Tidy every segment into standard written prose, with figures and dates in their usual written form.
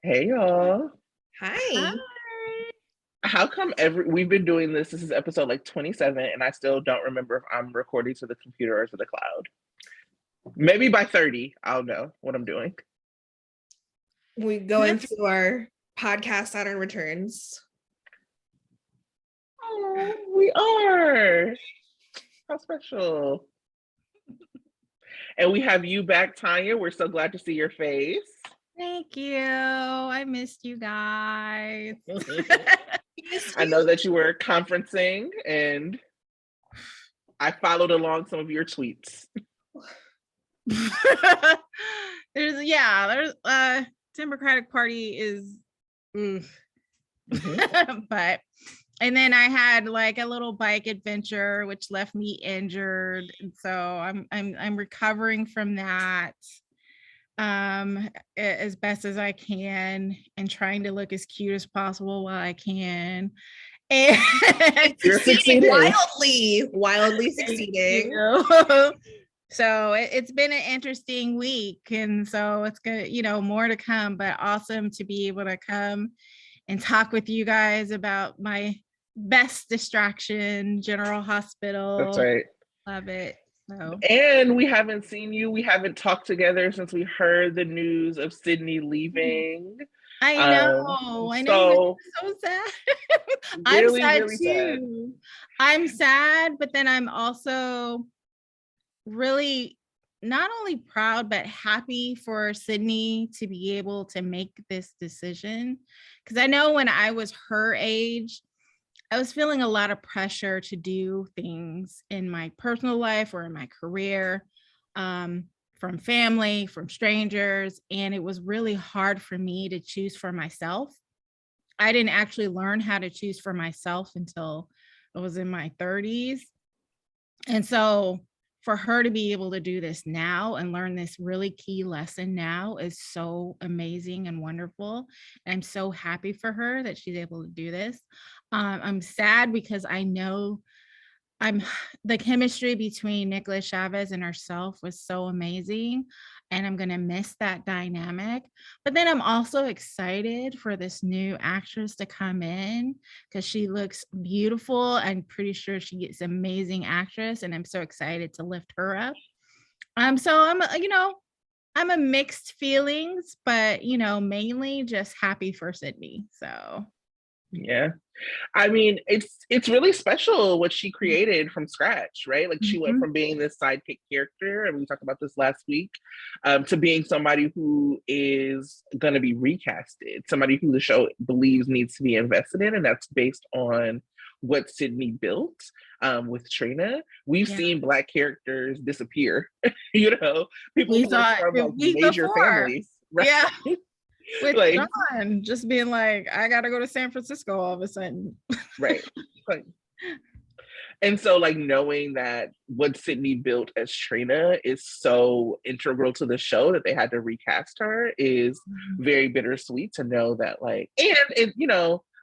Hey y'all. Hi. How come we've been doing this? This is episode like 27, and I still don't remember if I'm recording to the computer or to the cloud. Maybe by 30, I'll know what I'm doing. We going through our podcast Saturn returns. Oh, we are. How special. And we have you back, Tanya. We're so glad to see your face. Thank you. I missed you guys. I know that you were conferencing and I followed along some of your tweets. there's Democratic Party is but and then I had like a little bike adventure which left me injured, and so I'm recovering from that as best as I can and trying to look as cute as possible while I can. And you're succeeding. Wildly succeeding. So it's been an interesting week, and so it's good, more to come, but awesome to be able to come and talk with you guys about my best distraction, General Hospital. That's right. Love it. So. And we haven't seen you. We haven't talked together since we heard the news of Sydney leaving. I know. So sad. Really, I'm sad really too. I'm sad, but then I'm also really not only proud but happy for Sydney to be able to make this decision. Because I know when I was her age, I was feeling a lot of pressure to do things in my personal life or in my career, from family, from strangers, and it was really hard for me to choose for myself. I didn't actually learn how to choose for myself until I was in my 30s. And so for her to be able to do this now and learn this really key lesson now is so amazing and wonderful. And I'm so happy for her that she's able to do this. I'm sad because I know the chemistry between Nicholas Chavez and herself was so amazing, and I'm going to miss that dynamic. But then I'm also excited for this new actress to come in because she looks beautiful. I'm pretty sure she gets amazing actress, and I'm so excited to lift her up. So I'm a mixed feelings, but mainly just happy for Sydney. So yeah. I mean, it's really special what she created from scratch, right? Like she went from being this sidekick character, and we talked about this last week, to being somebody who is going to be recasted, somebody who the show believes needs to be invested in, and that's based on what Sydney built with Trina. We've seen Black characters disappear, people who are from like major families, right? Yeah. With like, John just being like, I gotta go to San Francisco all of a sudden. Right. And so like knowing that what Sydney built as Trina is so integral to the show that they had to recast her is very bittersweet to know that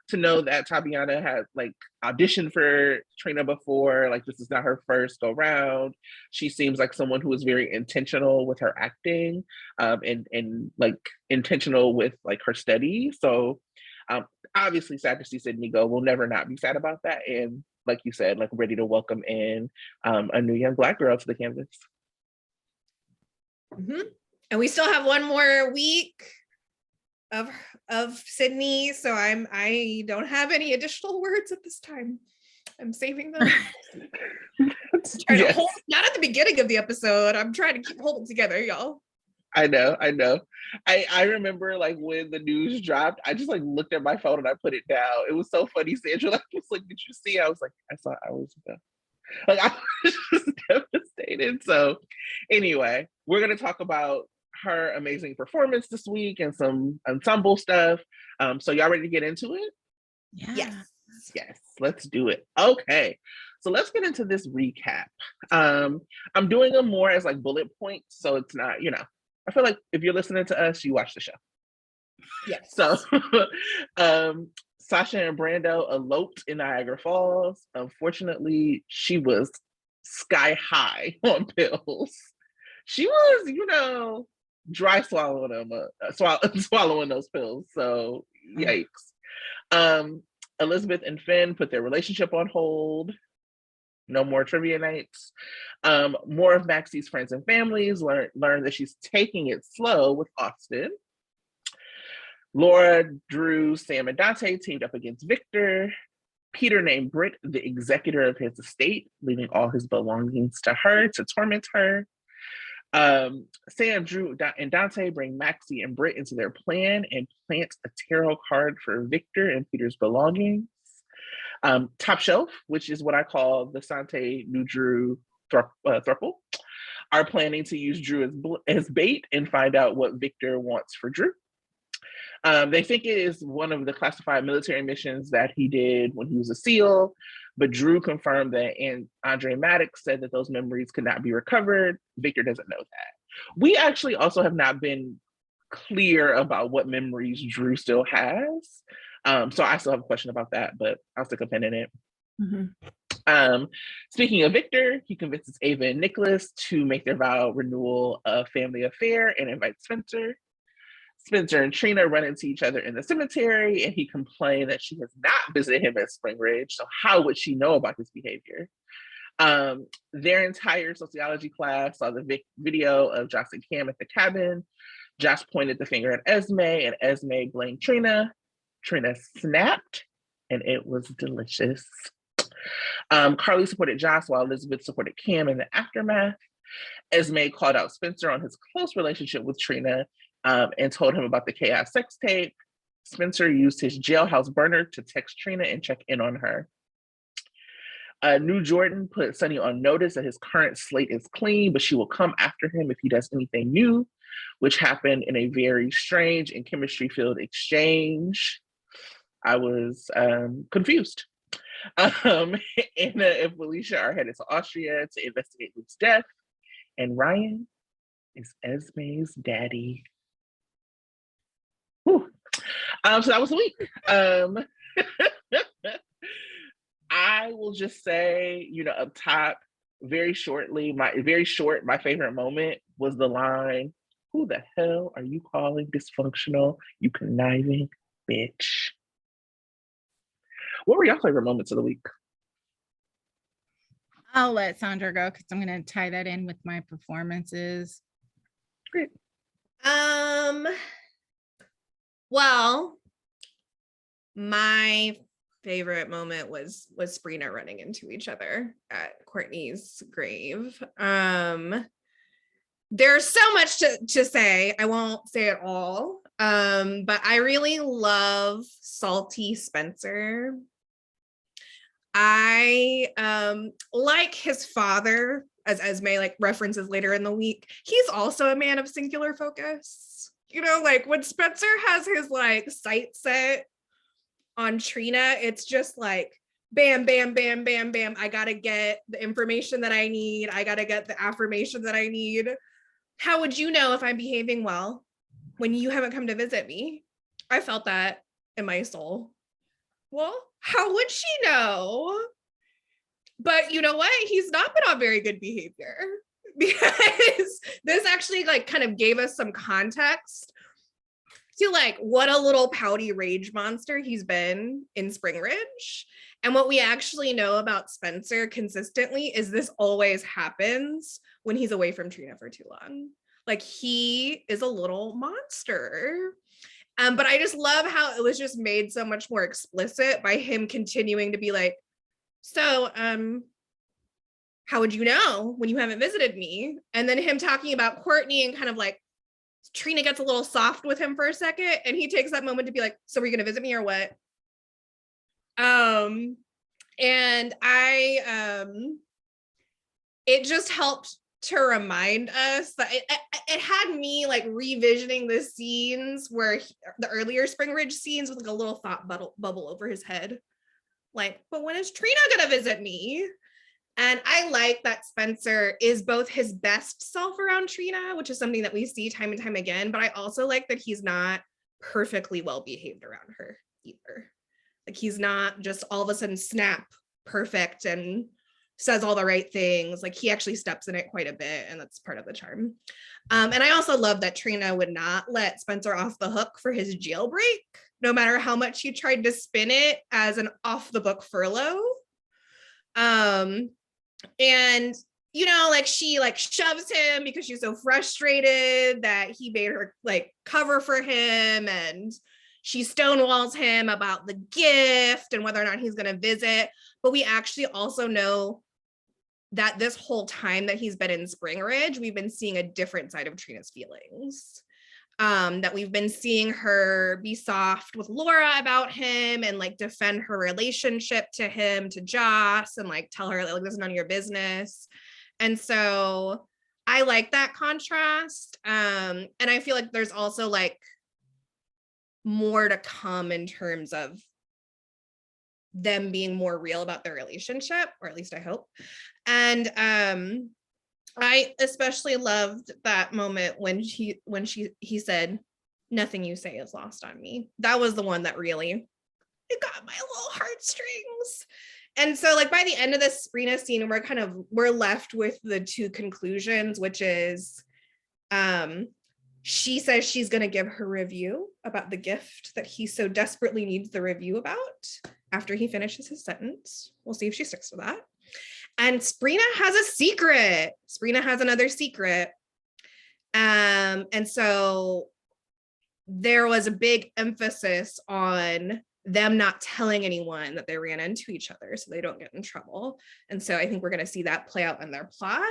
to know that Tabiana had like auditioned for Trina before, like this is not her first go round. She seems like someone who is very intentional with her acting, and like intentional with like her study. So obviously sad to see Sydney go. We'll never not be sad about that. And like you said, like ready to welcome in a new young Black girl to the canvas. And we still have one more week of Sydney, so I don't have any additional words at this time. I'm saving them. Trying to hold, not at the beginning of the episode. I'm trying to keep holding together, y'all. I know. I remember like when the news dropped, I just like looked at my phone and I put it down. It was so funny. Sandra was like, "Did you see?" I was like, "I saw hours ago." Like I was just devastated. So anyway, we're gonna talk about her amazing performance this week and some ensemble stuff. So y'all ready to get into it? Yes, let's do it. Okay, so let's get into this recap. I'm doing them more as like bullet points, so it's not, I feel like if you're listening to us, you watch the show. Yes. So Sasha and Brando eloped in Niagara Falls. Unfortunately, she was sky high on pills. She was, dry swallowing them, swallowing those pills. So yikes. Elizabeth and Finn put their relationship on hold. No more trivia nights. More of Maxie's friends and families learn that she's taking it slow with Austin. Laura, Drew, Sam, and Dante teamed up against Victor. Peter named Britt the executor of his estate, leaving all his belongings to her to torment her. Sam, Drew, and Dante bring Maxie and Britt into their plan and plant a tarot card for Victor and Peter's belongings. Top Shelf, which is what I call the Sante New Drew thruple, are planning to use Drew as bait and find out what Victor wants for Drew. They think it is one of the classified military missions that he did when he was a SEAL, but Drew confirmed that, and Andre Maddox said that those memories could not be recovered. Victor doesn't know that. We actually also have not been clear about what memories Drew still has. So I still have a question about that, but I'll stick a pin in it. Mm-hmm. Speaking of Victor, he convinces Ava and Nicholas to make their vow renewal a family affair and invite Spencer. Spencer and Trina run into each other in the cemetery, and he complained that she has not visited him at Spring Ridge, so how would she know about his behavior? Their entire sociology class saw the video of Josh and Cam at the cabin. Josh pointed the finger at Esme, and Esme blamed Trina. Trina snapped, and it was delicious. Carly supported Josh while Elizabeth supported Cam in the aftermath. Esme called out Spencer on his close relationship with Trina, and told him about the Chaos sex tape. Spencer used his jailhouse burner to text Trina and check in on her. nuJordan put Sonny on notice that his current slate is clean, but she will come after him if he does anything new, which happened in a very strange and chemistry-filled exchange. I was confused. Anna and Felicia are headed to Austria to investigate Luke's death, and Ryan is Esme's daddy. Whew. So that was the week. I will just say, up top, very short, my favorite moment was the line, "Who the hell are you calling dysfunctional, you conniving bitch?" What were your favorite moments of the week? I'll let Sandra go because I'm going to tie that in with my performances. Great. Well, my favorite moment was Sprina running into each other at Courtney's grave. There's so much to say. I won't say it all. But I really love salty Spencer. I like his father, as Esme references later in the week. He's also a man of singular focus. When Spencer has his sight set on Trina, it's just bam, bam, bam, bam, bam. I gotta get the information that I need. I gotta get the affirmation that I need. How would you know if I'm behaving well when you haven't come to visit me? I felt that in my soul. Well, how would she know? But you know what? He's not been on very good behavior, because this actually kind of gave us some context to what a little pouty rage monster he's been in Spring Ridge. And what we actually know about Spencer consistently is this always happens when he's away from Trina for too long. He is a little monster. But I just love how it was just made so much more explicit by him continuing to be so, how would you know when you haven't visited me? And then him talking about Courtney and kind of Trina gets a little soft with him for a second, and he takes that moment to be so are you gonna visit me or what? And it just helped to remind us that it had me revisioning the scenes where the earlier Spring Ridge scenes with a little thought bubble over his head. But when is Trina gonna visit me? And I like that Spencer is both his best self around Trina, which is something that we see time and time again, but I also like that he's not perfectly well behaved around her either. He's not just all of a sudden snap perfect and says all the right things. He actually steps in it quite a bit, and that's part of the charm. And I also love that Trina would not let Spencer off the hook for his jailbreak, no matter how much he tried to spin it as an off the book furlough. And like she like shoves him because she's so frustrated that he made her like cover for him, and she stonewalls him about the gift and whether or not he's going to visit. But we actually also know that this whole time that he's been in Spring Ridge, we've been seeing a different side of Trina's feelings. That we've been seeing her be soft with Laura about him and like defend her relationship to him, to Joss, and like tell her like this is none of your business. And so I like that contrast. And I feel like there's also like more to come in terms of them being more real about their relationship, or at least I hope. And I especially loved that moment when he said, "Nothing you say is lost on me." That was the one that really, it got my little heartstrings. And so like by the end of this Sprina scene, we're left with the two conclusions, which is she says she's going to give her review about the gift that he so desperately needs the review about after he finishes his sentence. We'll see if she sticks to that. And Sprina has a secret. Sprina has another secret. And so there was a big emphasis on them not telling anyone that they ran into each other so they don't get in trouble. And so I think we're going to see that play out in their plot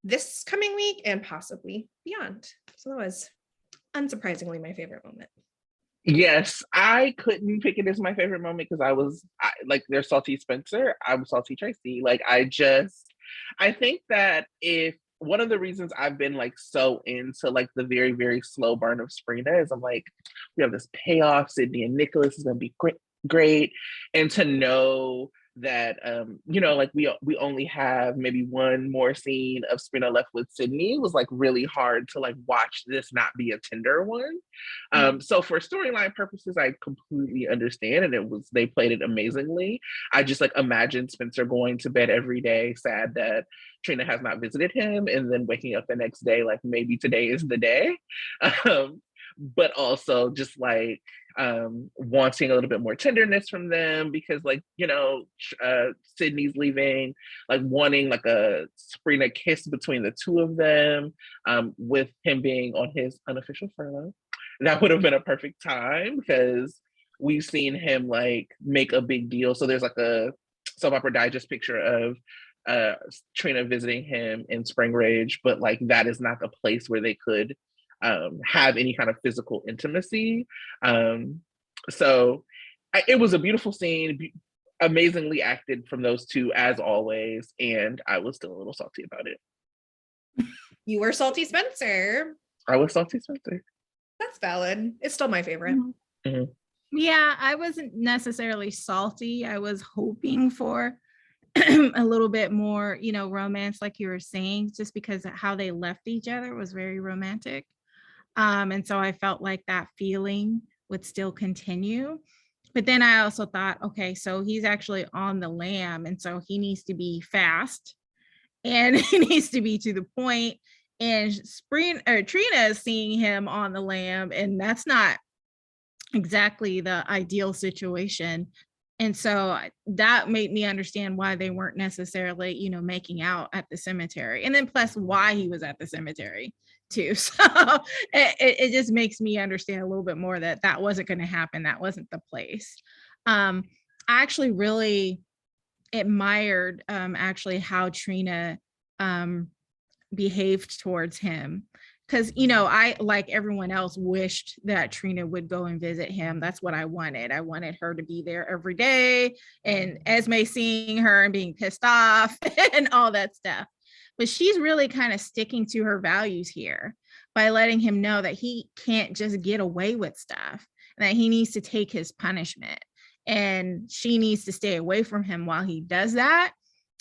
this coming week and possibly beyond. So that was unsurprisingly my favorite moment. Yes, I couldn't pick it as my favorite moment because like there's Salty Spencer, I'm Salty Tracy. Like I think that if one of the reasons I've been like so into like the very, very slow burn of Sprina is I'm like, we have this payoff, Sydney and Nicholas is gonna be great. And to know that like we only have maybe one more scene of Sprina left with Sydney was like really hard to like watch this not be a tender one. So for storyline purposes, I completely understand, and they played it amazingly. I just like imagine Spencer going to bed every day sad that Trina has not visited him, and then waking up the next day like maybe today is the day. But also just like wanting a little bit more tenderness from them because like Sydney's leaving, like wanting like a Sprina kiss between the two of them, with him being on his unofficial furlough. That would have been a perfect time because we've seen him like make a big deal. So there's like a soap opera digest picture of Trina visiting him in Spring Ridge, but like that is not the place where they could have any kind of physical intimacy. So it was a beautiful scene, amazingly acted from those two as always, and I was still a little salty about it. You were Salty Spencer. I was Salty Spencer. That's valid. It's still my favorite. Mm-hmm. Yeah, I wasn't necessarily salty. I was hoping for a little bit more, romance, like you were saying, just because of how they left each other was very romantic. And so I felt like that feeling would still continue. But then I also thought, okay, so he's actually on the lam, and so he needs to be fast and he needs to be to the point. And Trina is seeing him on the lam, and that's not exactly the ideal situation. And so that made me understand why they weren't necessarily, making out at the cemetery. And then plus why he was at the cemetery too. So it just makes me understand a little bit more that wasn't going to happen. That wasn't the place. I actually really admired how Trina behaved towards him. Because, I, like everyone else, wished that Trina would go and visit him. That's what I wanted. I wanted her to be there every day, and Esme seeing her and being pissed off and all that stuff. But she's really kind of sticking to her values here by letting him know that he can't just get away with stuff, and that he needs to take his punishment. And she needs to stay away from him while he does that.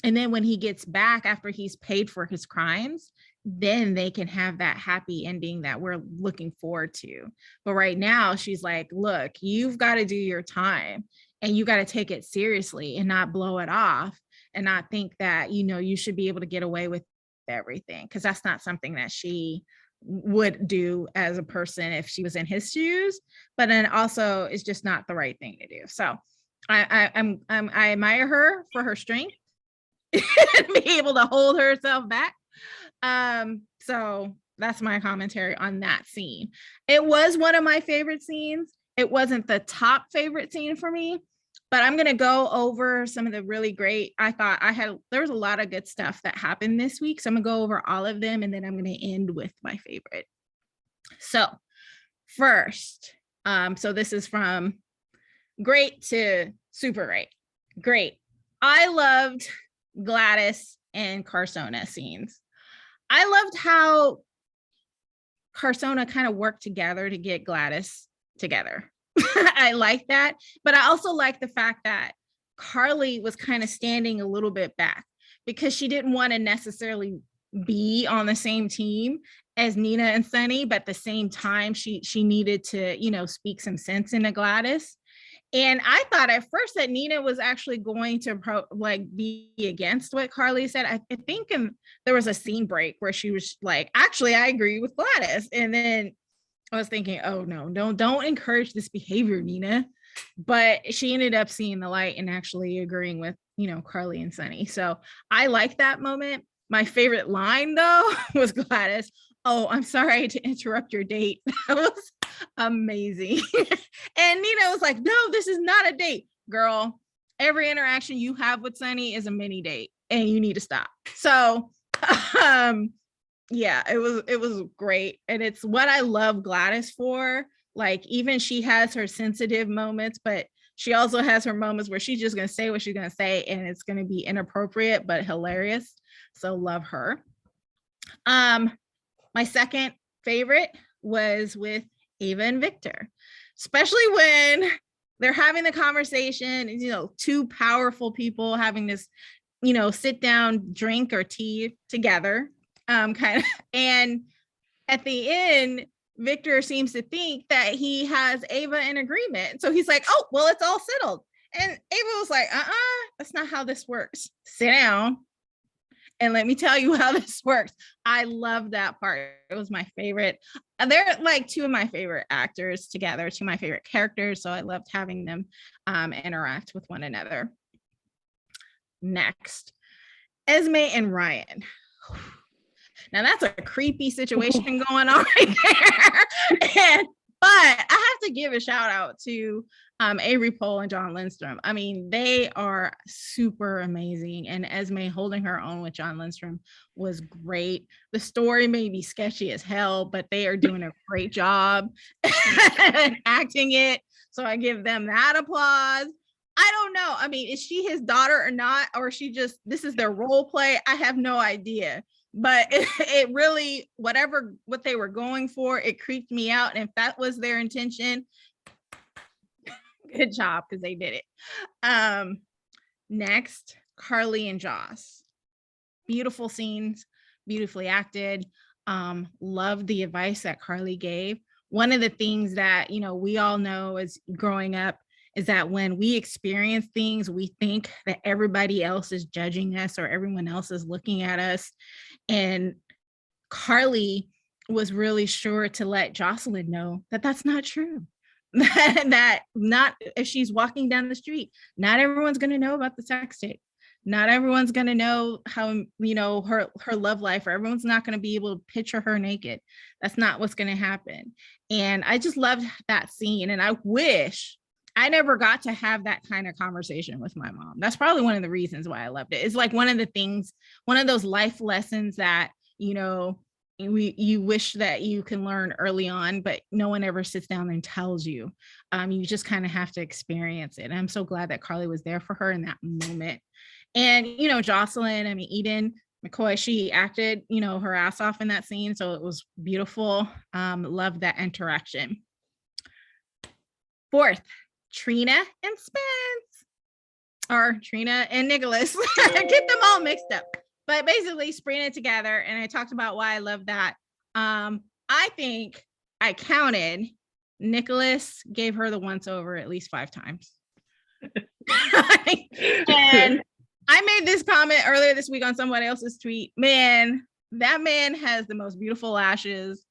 And then when he gets back after he's paid for his crimes, then they can have that happy ending that we're looking forward to. But right now she's like, look, you've got to do your time, and you got to take it seriously and not blow it off, and not think that, you should be able to get away with everything, because that's not something that she would do as a person if she was in his shoes, but then also it's just not the right thing to do. So I admire her for her strength and be able to hold herself back. So that's my commentary on that scene. It was one of my favorite scenes. It wasn't the top favorite scene for me, but I'm going to go over some of the really great. There was a lot of good stuff that happened this week. So I'm going to go over all of them, and then I'm going to end with my favorite. So first, so this is from great to super great. Great. I loved Gladys and Carsona scenes. I loved how Carsona kind of worked together to get Gladys together. I like that, but I also like the fact that Carly was kind of standing a little bit back because she didn't want to necessarily be on the same team as Nina and Sonny, but at the same time she needed to, speak some sense into Gladys. And I thought at first that Nina was actually going to be against what Carly said. I think there was a scene break where she was like, actually, I agree with Gladys. And then I was thinking, oh no, don't encourage this behavior, Nina. But she ended up seeing the light and actually agreeing with, Carly and Sonny. So I like that moment. My favorite line though was Gladys. Oh, I'm sorry to interrupt your date. That was amazing. And Nina was like, no, this is not a date. Girl, every interaction you have with Sonny is a mini date and you need to stop. So yeah, it was great. And it's what I love Gladys for. Like, even she has her sensitive moments, but she also has her moments where she's just going to say what she's going to say, and it's going to be inappropriate, but hilarious. So love her. My second favorite was with Ava and Victor, especially when they're having the conversation, two powerful people having this, sit down, drink or tea together, kind of. And at the end, Victor seems to think that he has Ava in agreement. So he's like, oh, well, it's all settled. And Ava was like, that's not how this works. Sit down and let me tell you how this works. I love that part. It was my favorite. They're like two of my favorite actors together, two of my favorite characters. So I loved having them interact with one another. Next, Esme and Ryan. Now that's a creepy situation going on right there. But I have to give a shout out to Avery Pohl and John Lindstrom. I mean, they are super amazing. And Esme holding her own with John Lindstrom was great. The story may be sketchy as hell, but they are doing a great job acting it. So I give them that applause. I don't know. I mean, is she his daughter or not? Or is she just, this is their role play? I have no idea. But it really, what they were going for, it creeped me out. And if that was their intention, good job, because they did it. Next, Carly and Joss. Beautiful scenes, beautifully acted. Loved the advice that Carly gave. One of the things that, we all know as growing up is that when we experience things, we think that everybody else is judging us or everyone else is looking at us. And Carly was really sure to let Jocelyn know that that's not true. that not, if she's walking down the street, not everyone's going to know about the sex tape. Not everyone's going to know how, her love life, or everyone's not going to be able to picture her naked. That's not what's going to happen. And I just loved that scene. And I wish I never got to have that kind of conversation with my mom. That's probably one of the reasons why I loved it. It's like one of the things, one of those life lessons that, you wish that you can learn early on, but no one ever sits down and tells you. You just kind of have to experience it. And I'm so glad that Carly was there for her in that moment. And, Jocelyn, Eden McCoy, she acted, her ass off in that scene. So it was beautiful. Loved that interaction. Fourth, Trina and Spence, or Trina and Nicholas. Get them all mixed up, but basically spraying it together. And I talked about why I love that. I think I counted Nicholas gave her the once over at least 5 times. And I made this comment earlier this week on somebody else's tweet. Man, that man has the most beautiful lashes.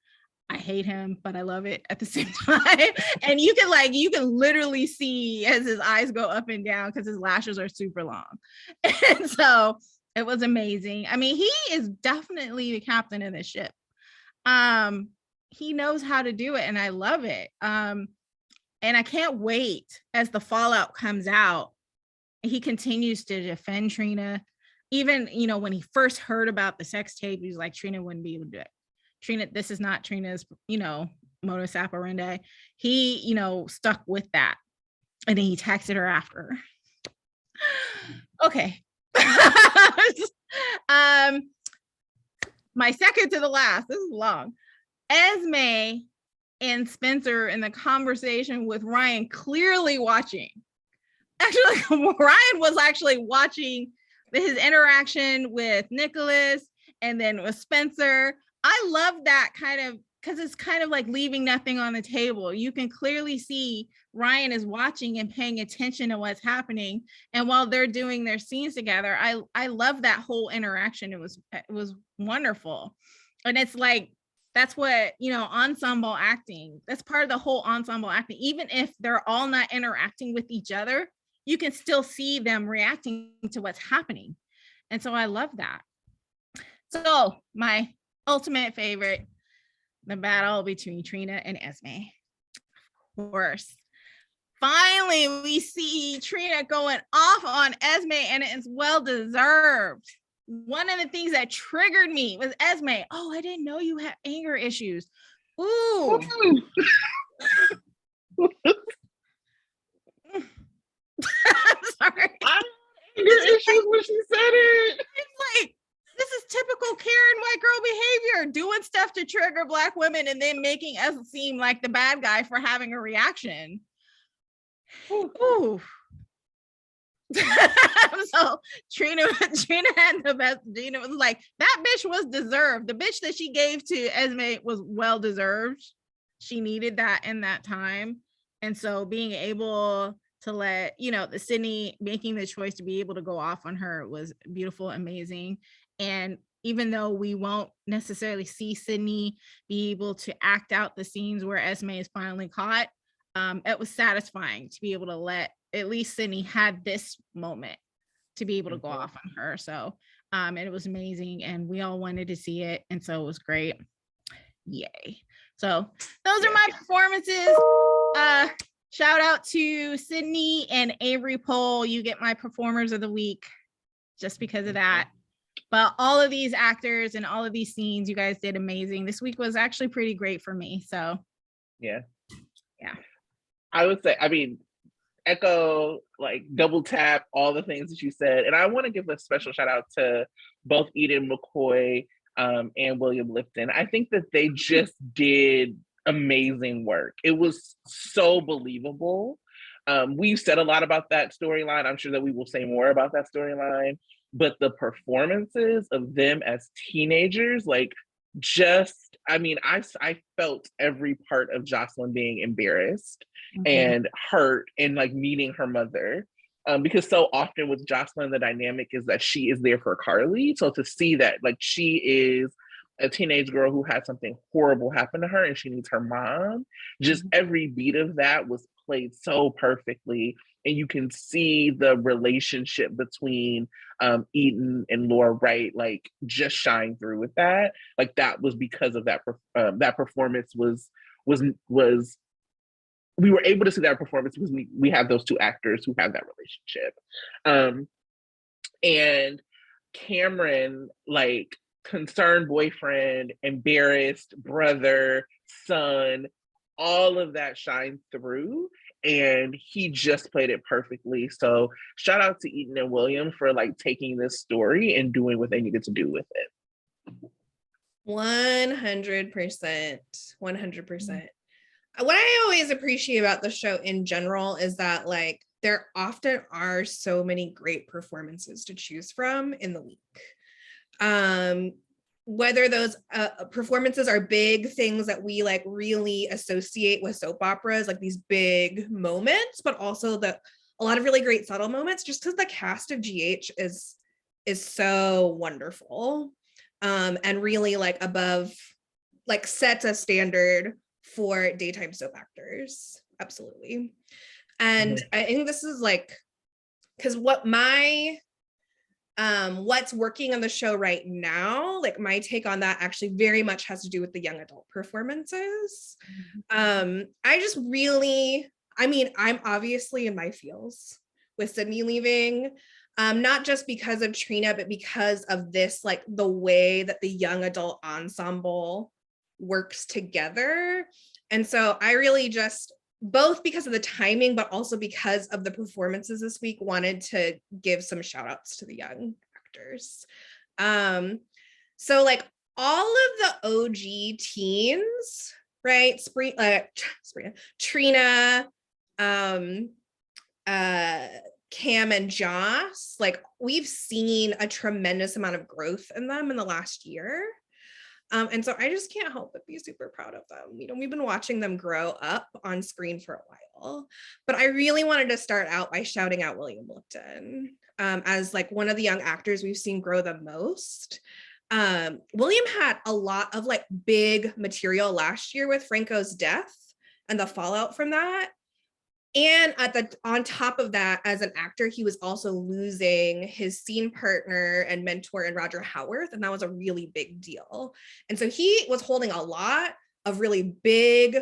I hate him, but I love it at the same time. And you can literally see as his eyes go up and down because his lashes are super long. And so it was amazing. I mean, he is definitely the captain of this ship. He knows how to do it, and I love it. And I can't wait as the fallout comes out. He continues to defend Trina. Even, when he first heard about the sex tape, he was like, Trina wouldn't be able to do it. Trina, this is not Trina's, modus operandi. He, stuck with that. And then he texted her after. Okay. My second to the last, this is long. Esme and Spencer in the conversation with Ryan clearly watching. Actually, Ryan was actually watching his interaction with Nicholas and then with Spencer. I love that kind of, because it's kind of like leaving nothing on the table. You can clearly see Ryan is watching and paying attention to what's happening. And while they're doing their scenes together, I love that whole interaction. It was wonderful. And it's like, that's what, ensemble acting, that's part of the whole ensemble acting. Even if they're all not interacting with each other, you can still see them reacting to what's happening. And so I love that. So my ultimate favorite, the battle between Trina and Esme. Of course. Finally, we see Trina going off on Esme, and it is well deserved. One of the things that triggered me was Esme. Oh, I didn't know you had anger issues. Ooh. Sorry. I had anger issues when she said it. It's like, this is typical Karen white girl behavior, doing stuff to trigger Black women and then making us seem like the bad guy for having a reaction. Ooh. So Trina had the best. Trina was like, that bitch was deserved. The bitch that she gave to Esme was well deserved. She needed that in that time. And so being able to let, the Sydney making the choice to be able to go off on her was beautiful, amazing. And even though we won't necessarily see Sydney be able to act out the scenes where Esme is finally caught, it was satisfying to be able to let at least Sydney had this moment to be able to go off on her. So, and it was amazing, and we all wanted to see it. And so it was great. Yay. So those are my performances. Shout out to Sydney and Avery Pohl. You get my performers of the week just because of that. But all of these actors and all of these scenes, you guys did amazing. This week was actually pretty great for me. So yeah. I would say, echo, like double tap all the things that you said. And I want to give a special shout out to both Eden McCoy and William Lipton. I think that they just did amazing work. It was so believable. We've said a lot about that storyline. I'm sure that we will say more about that storyline, but the performances of them as teenagers, I felt every part of Jocelyn being embarrassed and hurt and meeting her mother. Because so often with Jocelyn, the dynamic is that she is there for Carly. So to see that she is a teenage girl who had something horrible happen to her and she needs her mom, just every beat of that was played so perfectly. And you can see the relationship between Eden and Laura Wright, just shine through with that. That was because of that. That performance was we were able to see that performance because we have those two actors who have that relationship. And Cameron, concerned boyfriend, embarrassed brother, son, all of that shines through. And he just played it perfectly. So shout out to Eden and William for taking this story and doing what they needed to do with it. 100%. 100%. What I always appreciate about the show in general is that there often are so many great performances to choose from in the week. Whether those performances are big things that we really associate with soap operas, these big moments, but also a lot of really great subtle moments, just because the cast of GH is so wonderful, and really above like sets a standard for daytime soap actors. Absolutely. And I think this is like, because what my what's working on the show right now, like my take on that actually very much has to do with the young adult performances. I just really, I mean, I'm obviously in my feels with Sydney leaving, not just because of Trina, but because of this, like the way that the young adult ensemble works together. And so I really just, both because of the timing, but also because of the performances this week, wanted to give some shout outs to the young actors. So like all of the OG teens, right? Trina, Cam and Joss, like we've seen a tremendous amount of growth in them in the last year. And so I just can't help but be super proud of them. You know, we've been watching them grow up on screen for a while, but I really wanted to start out by shouting out William Lipton as like one of the young actors we've seen grow the most. William had a lot of like big material last year with Franco's death and the fallout from that. And on top of that, as an actor, he was also losing his scene partner and mentor in Roger Howarth, and that was a really big deal. And so he was holding a lot of really big,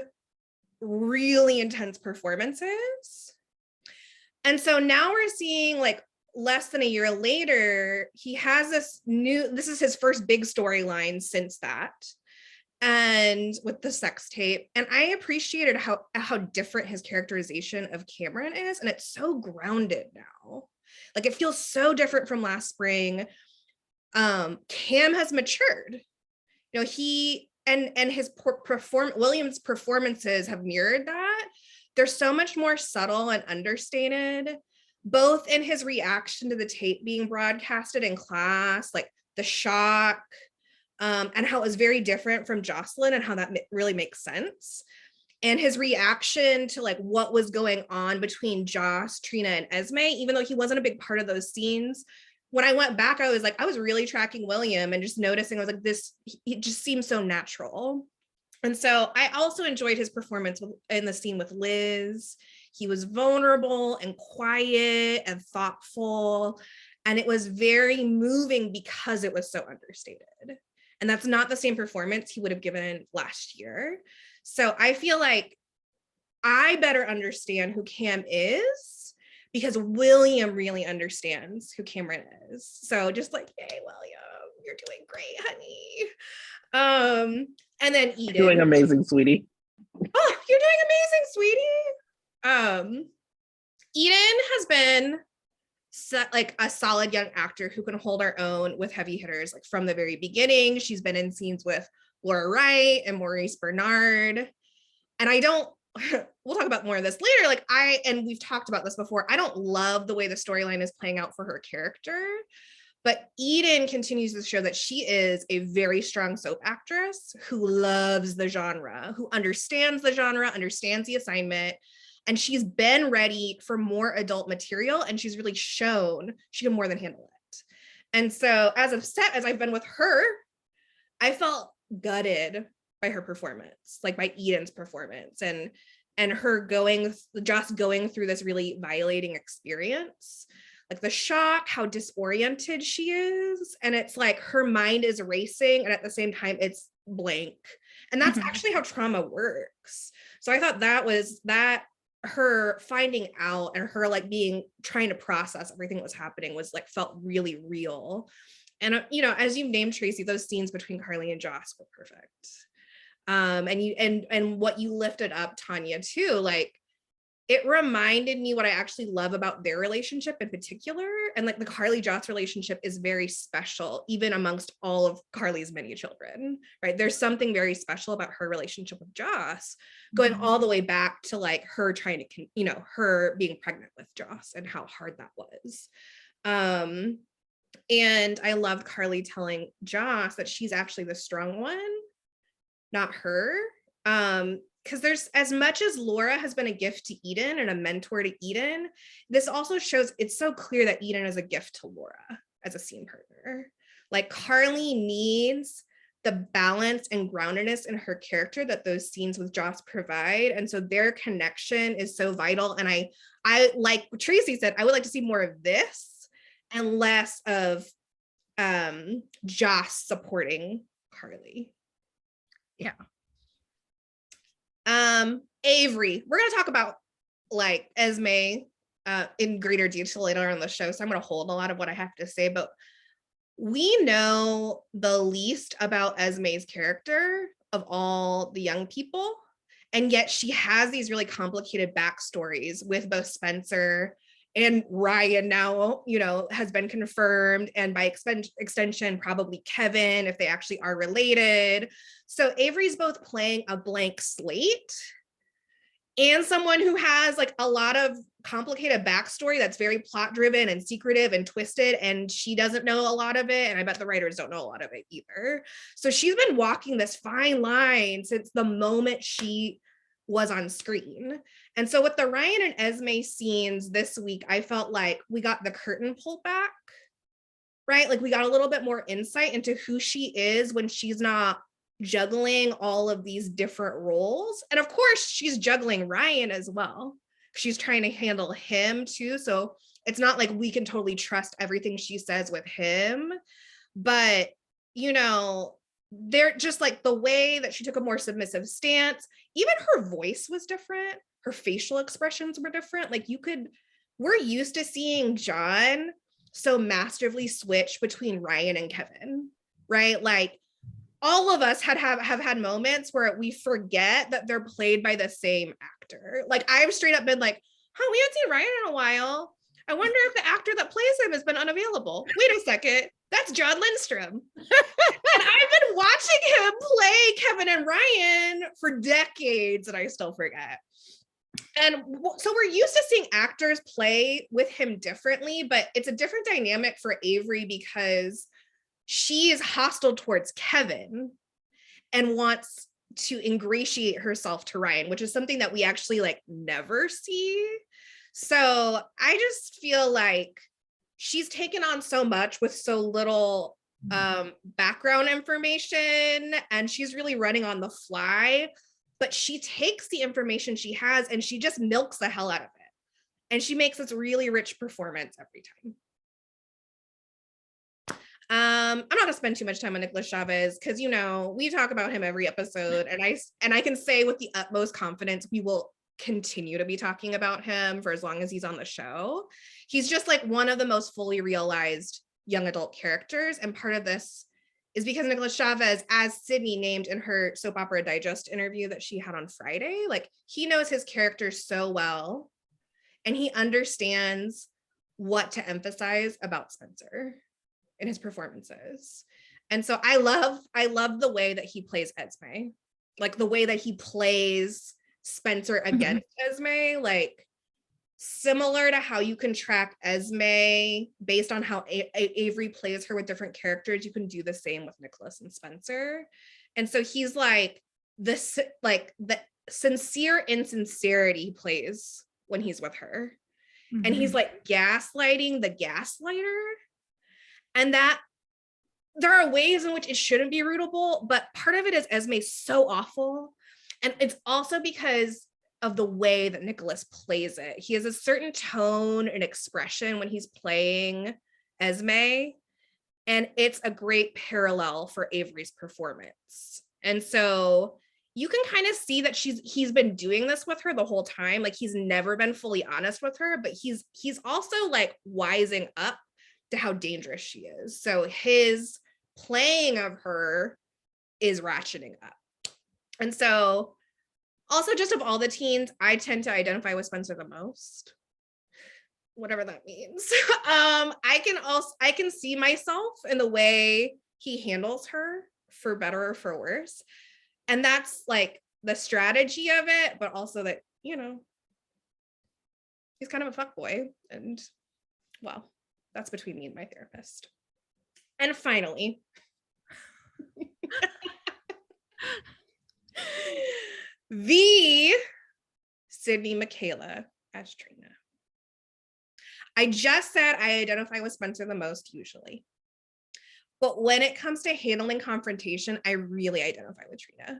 really intense performances. And so now we're seeing like less than a year later, he has this is his first big storyline since that. And with the sex tape, and I appreciated how different his characterization of Cameron is, and it's so grounded now. Like it feels so different from last spring. Cam has matured. You know, he and his William's performances have mirrored that. They're so much more subtle and understated, both in his reaction to the tape being broadcasted in class, like the shock, and how it was very different from Jocelyn and how that really makes sense. And his reaction to like what was going on between Joss, Trina, and Esme, even though he wasn't a big part of those scenes. When I went back, I was really tracking William and just noticing, I was like, it just seems so natural. And so I also enjoyed his performance in the scene with Liz. He was vulnerable and quiet and thoughtful. And it was very moving because it was so understated. And that's not the same performance he would have given last year. So I feel like I better understand who Cam is because William really understands who Cameron is. So just like, yay, William, you're doing great, honey. And then Eden. Doing amazing, sweetie. Oh, you're doing amazing, sweetie. Eden has been like a solid young actor who can hold her own with heavy hitters, like from the very beginning. She's been in scenes with Laura Wright and Maurice Bernard. And we'll talk about more of this later. Like and we've talked about this before, I don't love the way the storyline is playing out for her character, but Eden continues to show that she is a very strong soap actress who loves the genre, who understands the genre, understands the assignment, and she's been ready for more adult material, and she's really shown she can more than handle it. And so as upset as I've been with her, I felt gutted by her performance, like by Eden's performance and her just going through this really violating experience. Like the shock, how disoriented she is. And it's like her mind is racing and at the same time it's blank. And that's actually how trauma works. So I thought that her finding out and her like trying to process everything that was happening was like felt really real. And you know, as you named, Tracy, those scenes between Carly and Joss were perfect. And what you lifted up, Tanya, too, like it reminded me what I actually love about their relationship in particular. And like the Carly Joss relationship is very special, even amongst all of Carly's many children, right? There's something very special about her relationship with Joss, going all the way back to like her trying to, her being pregnant with Joss and how hard that was. And I loved Carly telling Joss that she's actually the strong one, not her. Because there's, as much as Laura has been a gift to Eden and a mentor to Eden, this also shows it's so clear that Eden is a gift to Laura as a scene partner. Like Carly needs the balance and groundedness in her character that those scenes with Joss provide. And so their connection is so vital. And I like Tracy said, I would like to see more of this and less of Joss supporting Carly. Yeah. Avery, we're going to talk about like Esme in greater detail later on the show. So I'm going to hold a lot of what I have to say, but we know the least about Esme's character of all the young people. And yet she has these really complicated backstories with both Spencer and Ryan now, you know, has been confirmed. And by extension, probably Kevin, if they actually are related. So Avery's both playing a blank slate and someone who has like a lot of complicated backstory that's very plot driven and secretive and twisted, and she doesn't know a lot of it, and I bet the writers don't know a lot of it either. So she's been walking this fine line since the moment she was on screen. And so with the Ryan and Esme scenes this week, I felt like we got the curtain pulled back, right? Like we got a little bit more insight into who she is when she's not juggling all of these different roles. And of course, she's juggling Ryan as well. She's trying to handle him too. So it's not like we can totally trust everything she says with him. But, you know, they're just like the way that she took a more submissive stance, even her voice was different. Her facial expressions were different. Like we're used to seeing John so masterfully switch between Ryan and Kevin, right? Like all of us have had moments where we forget that they're played by the same actor. Like I've straight up been like, we haven't seen Ryan in a while. I wonder if the actor that plays him has been unavailable. Wait a second, that's John Lindstrom. And I've been watching him play Kevin and Ryan for decades and I still forget. And so we're used to seeing actors play with him differently, but it's a different dynamic for Avery because she is hostile towards Kevin and wants to ingratiate herself to Ryan, which is something that we actually like never see. So I just feel like she's taken on so much with so little background information, and she's really running on the fly, but she takes the information she has and she just milks the hell out of it. And she makes this really rich performance every time. I'm not gonna spend too much time on Nicholas Chavez because, you know, we talk about him every episode, and I can say with the utmost confidence we will continue to be talking about him for as long as he's on the show. He's just like one of the most fully realized young adult characters, and part of this is because Nicholas Chavez, as Sydney named in her Soap Opera Digest interview that she had on Friday, like he knows his character so well, and he understands what to emphasize about Spencer in his performances. And so I love the way that he plays Esme, like the way that he plays Spencer against Esme, like similar to how you can track Esme based on how Avery plays her with different characters. You can do the same with Nicholas and Spencer. And so he's like this, like the sincere insincerity he plays when he's with her. And he's like gaslighting the gaslighter. And that there are ways in which it shouldn't be rootable, but part of it is Esme's so awful. And it's also because of the way that Nicholas plays it. He has a certain tone and expression when he's playing Esme, and it's a great parallel for Avery's performance. And so you can kind of see that he's been doing this with her the whole time. Like he's never been fully honest with her, but he's also like wising up to how dangerous she is. So his playing of her is ratcheting up. And so also just of all the teens, I tend to identify with Spencer the most, whatever that means. I can see myself in the way he handles her, for better or for worse. And that's like the strategy of it, but also that, you know, he's kind of a fuckboy, and well, that's between me and my therapist. And finally, the Sydney Michaela as Trina. I just said I identify with Spencer the most usually. But when it comes to handling confrontation, I really identify with Trina.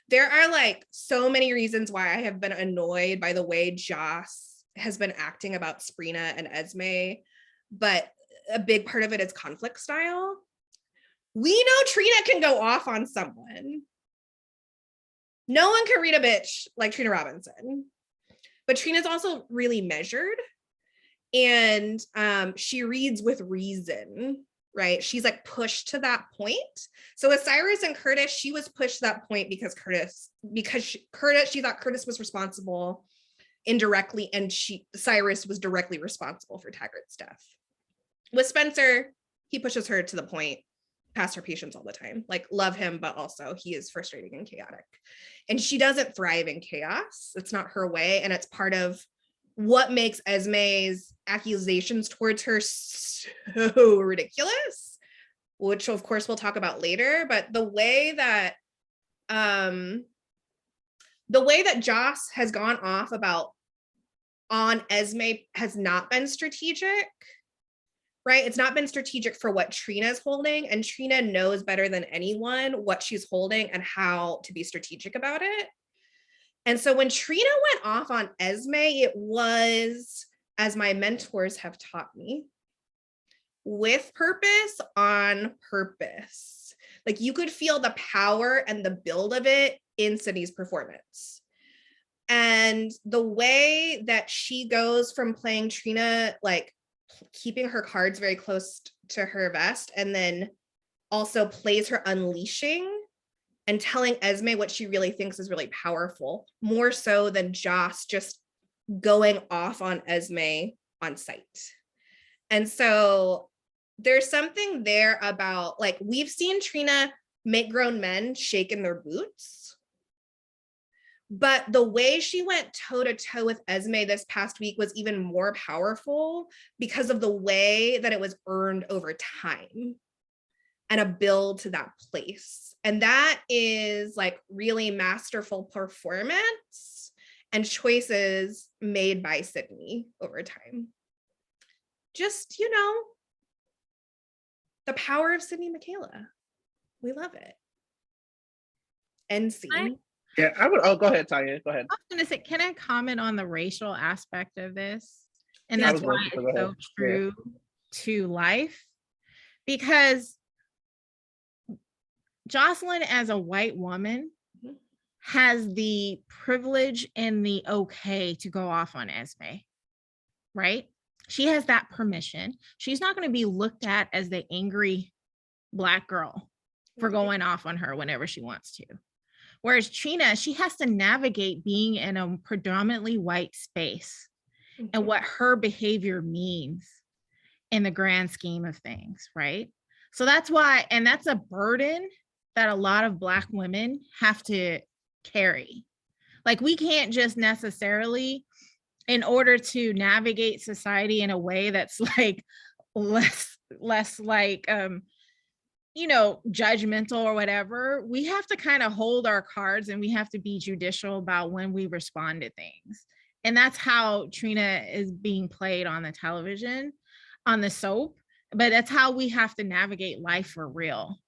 There are like so many reasons why I have been annoyed by the way Joss has been acting about Sprina and Esme, but a big part of it is conflict style. We know Trina can go off on someone. No one can read a bitch like Trina Robinson, but Trina's also really measured, and she reads with reason, right? She's like pushed to that point. So with Cyrus and Curtis, she was pushed to that point because she thought Curtis was responsible indirectly, and Cyrus was directly responsible for Taggart's death. With Spencer, he pushes her to the point past her patience all the time. Like, love him, but also he is frustrating and chaotic. And she doesn't thrive in chaos. It's not her way. And it's part of what makes Esme's accusations towards her so ridiculous, which of course we'll talk about later. But the way that Joss has gone off on Esme has not been strategic, right? It's not been strategic for what Trina's holding, and Trina knows better than anyone what she's holding and how to be strategic about it. And so when Trina went off on Esme, it was, as my mentors have taught me, with purpose, on purpose. Like, you could feel the power and the build of it in Sydney's performance. And the way that she goes from playing Trina, like keeping her cards very close to her vest, and then also plays her unleashing and telling Esme what she really thinks is really powerful, more so than Joss just going off on Esme on sight. And so there's something there about, like, we've seen Trina make grown men shake in their boots, but the way she went toe to toe with Esme this past week was even more powerful because of the way that it was earned over time and a build to that place. And that is like really masterful performance and choices made by Sydney over time. Just, the power of Sydney Michaela. We love it. End scene. Yeah, I would. Oh, go ahead, Tanya. Go ahead. I was going to say, can I comment on the racial aspect of this? And that's why it's so true to life. Because Jocelyn, as a white woman, has the privilege and the okay to go off on Esme, right? She has that permission. She's not going to be looked at as the angry Black girl for going off on her whenever she wants to. Whereas Trina, she has to navigate being in a predominantly white space and what her behavior means in the grand scheme of things, right? So that's why, and that's a burden that a lot of Black women have to carry. Like, we can't just necessarily, in order to navigate society in a way that's like less like judgmental or whatever, we have to kind of hold our cards and we have to be judicial about when we respond to things. And that's how Trina is being played on the television, on the soap, but that's how we have to navigate life for real.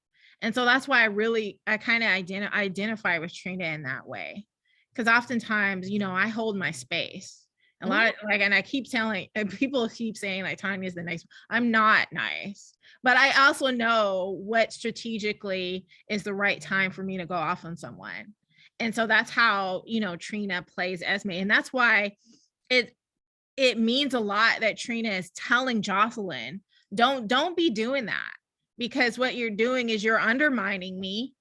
And so that's why I kind of identify with Trina in that way. Because oftentimes, I hold my space. A lot of and I keep telling people keep saying like Tanya's the nice. I'm not nice, but I also know what strategically is the right time for me to go off on someone. And so that's how, Trina plays Esme. And that's why it means a lot that Trina is telling Jocelyn, don't be doing that, because what you're doing is you're undermining me,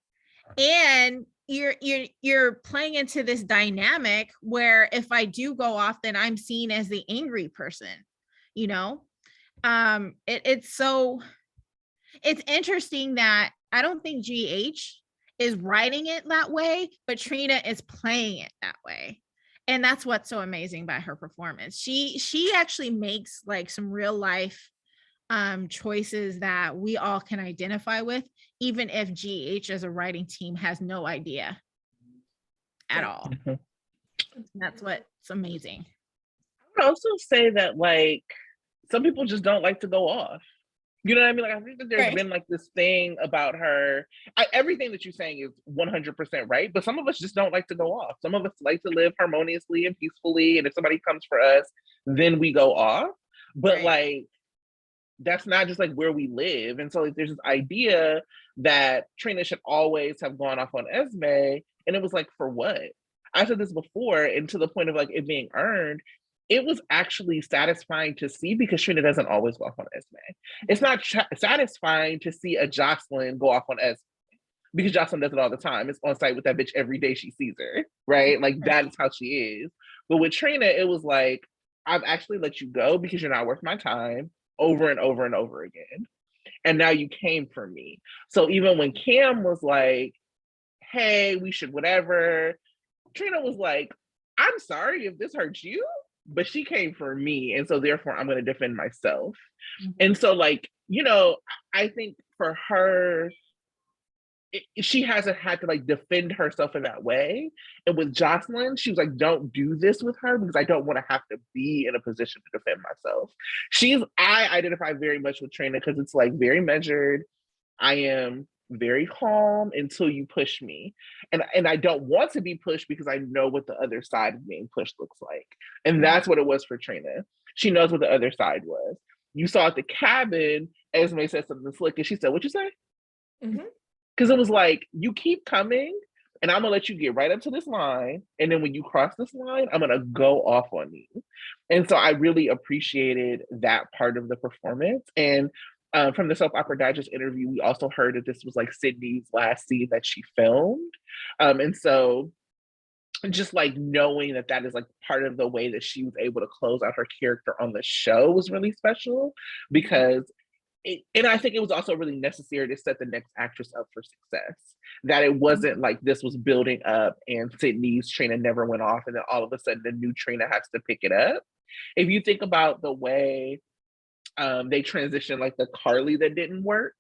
and you're playing into this dynamic where if I do go off, then I'm seen as the angry person, it's interesting that I don't think GH is writing it that way, but Trina is playing it that way. And that's what's so amazing about her performance. She actually makes like some real life choices that we all can identify with, even if GH as a writing team has no idea at all. That's what's amazing. I would also say that, like, some people just don't like to go off. You know what I mean? Like, I think that there's been like this thing about her. Everything that you're saying is 100% right, but some of us just don't like to go off. Some of us like to live harmoniously and peacefully, and if somebody comes for us, then we go off. But like, that's not just like where we live. And so like, there's this idea that Trina should always have gone off on Esme, and it was like, for what? I said this before, and to the point of like it being earned, it was actually satisfying to see because Trina doesn't always go off on Esme. It's not satisfying to see a Jocelyn go off on Esme because Jocelyn does it all the time. It's on site with that bitch every day she sees her, right? Like that's how she is. But with Trina, it was like, I've actually let you go because you're not worth my time over and over and over again. And now you came for me. So even when Cam was like, hey, we should whatever, Trina was like, I'm sorry if this hurts you, but she came for me. And so therefore I'm going to defend myself. Mm-hmm. And so like, you know, I think for her, she hasn't had to like defend herself in that way. And with Jocelyn, she was like, don't do this with her because I don't want to have to be in a position to defend myself. I identify very much with Trina because it's like very measured. I am very calm until you push me. And I don't want to be pushed because I know what the other side of being pushed looks like. And that's what it was for Trina. She knows what the other side was. You saw at the cabin, Esme said something slick and she said, what'd you say? Mm-hmm. Because it was like, you keep coming and I'm gonna let you get right up to this line. And then when you cross this line, I'm gonna go off on you. And so I really appreciated that part of the performance. And from the Soap Opera Digest interview, we also heard that this was like Sydney's last scene that she filmed. And so just like knowing that that is like part of the way that she was able to close out her character on the show was really special because and I think it was also really necessary to set the next actress up for success. That it wasn't like this was building up and Sydney's Trina never went off and then all of a sudden the new Trina has to pick it up. If you think about the way they transitioned like the Carly that didn't work,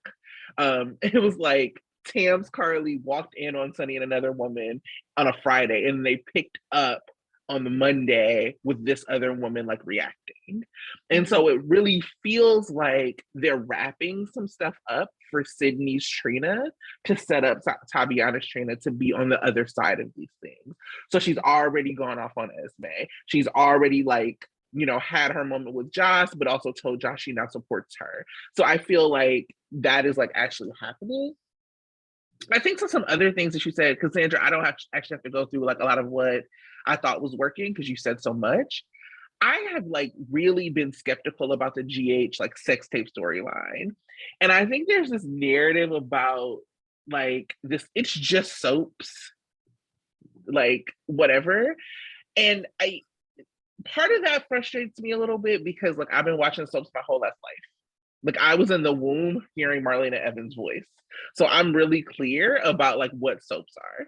it was like Tam's Carly walked in on Sonny and Another Woman on a Friday and they picked up on the Monday with this other woman like reacting. And so it really feels like they're wrapping some stuff up for Sydney's Trina to set up Tabiana's Trina to be on the other side of these things. So she's already gone off on Esme. She's already like, you know, had her moment with Josh, but also told Josh she now supports her. So I feel like that is like actually happening. I think some other things that you said, Cassandra, I don't actually have to go through like a lot of what I thought was working because you said so much. I have like really been skeptical about the GH like sex tape storyline. And I think there's this narrative about like this, it's just soaps, like whatever. And part of that frustrates me a little bit because like I've been watching soaps my whole life. Like I was in the womb hearing Marlena Evans' voice. So I'm really clear about like what soaps are.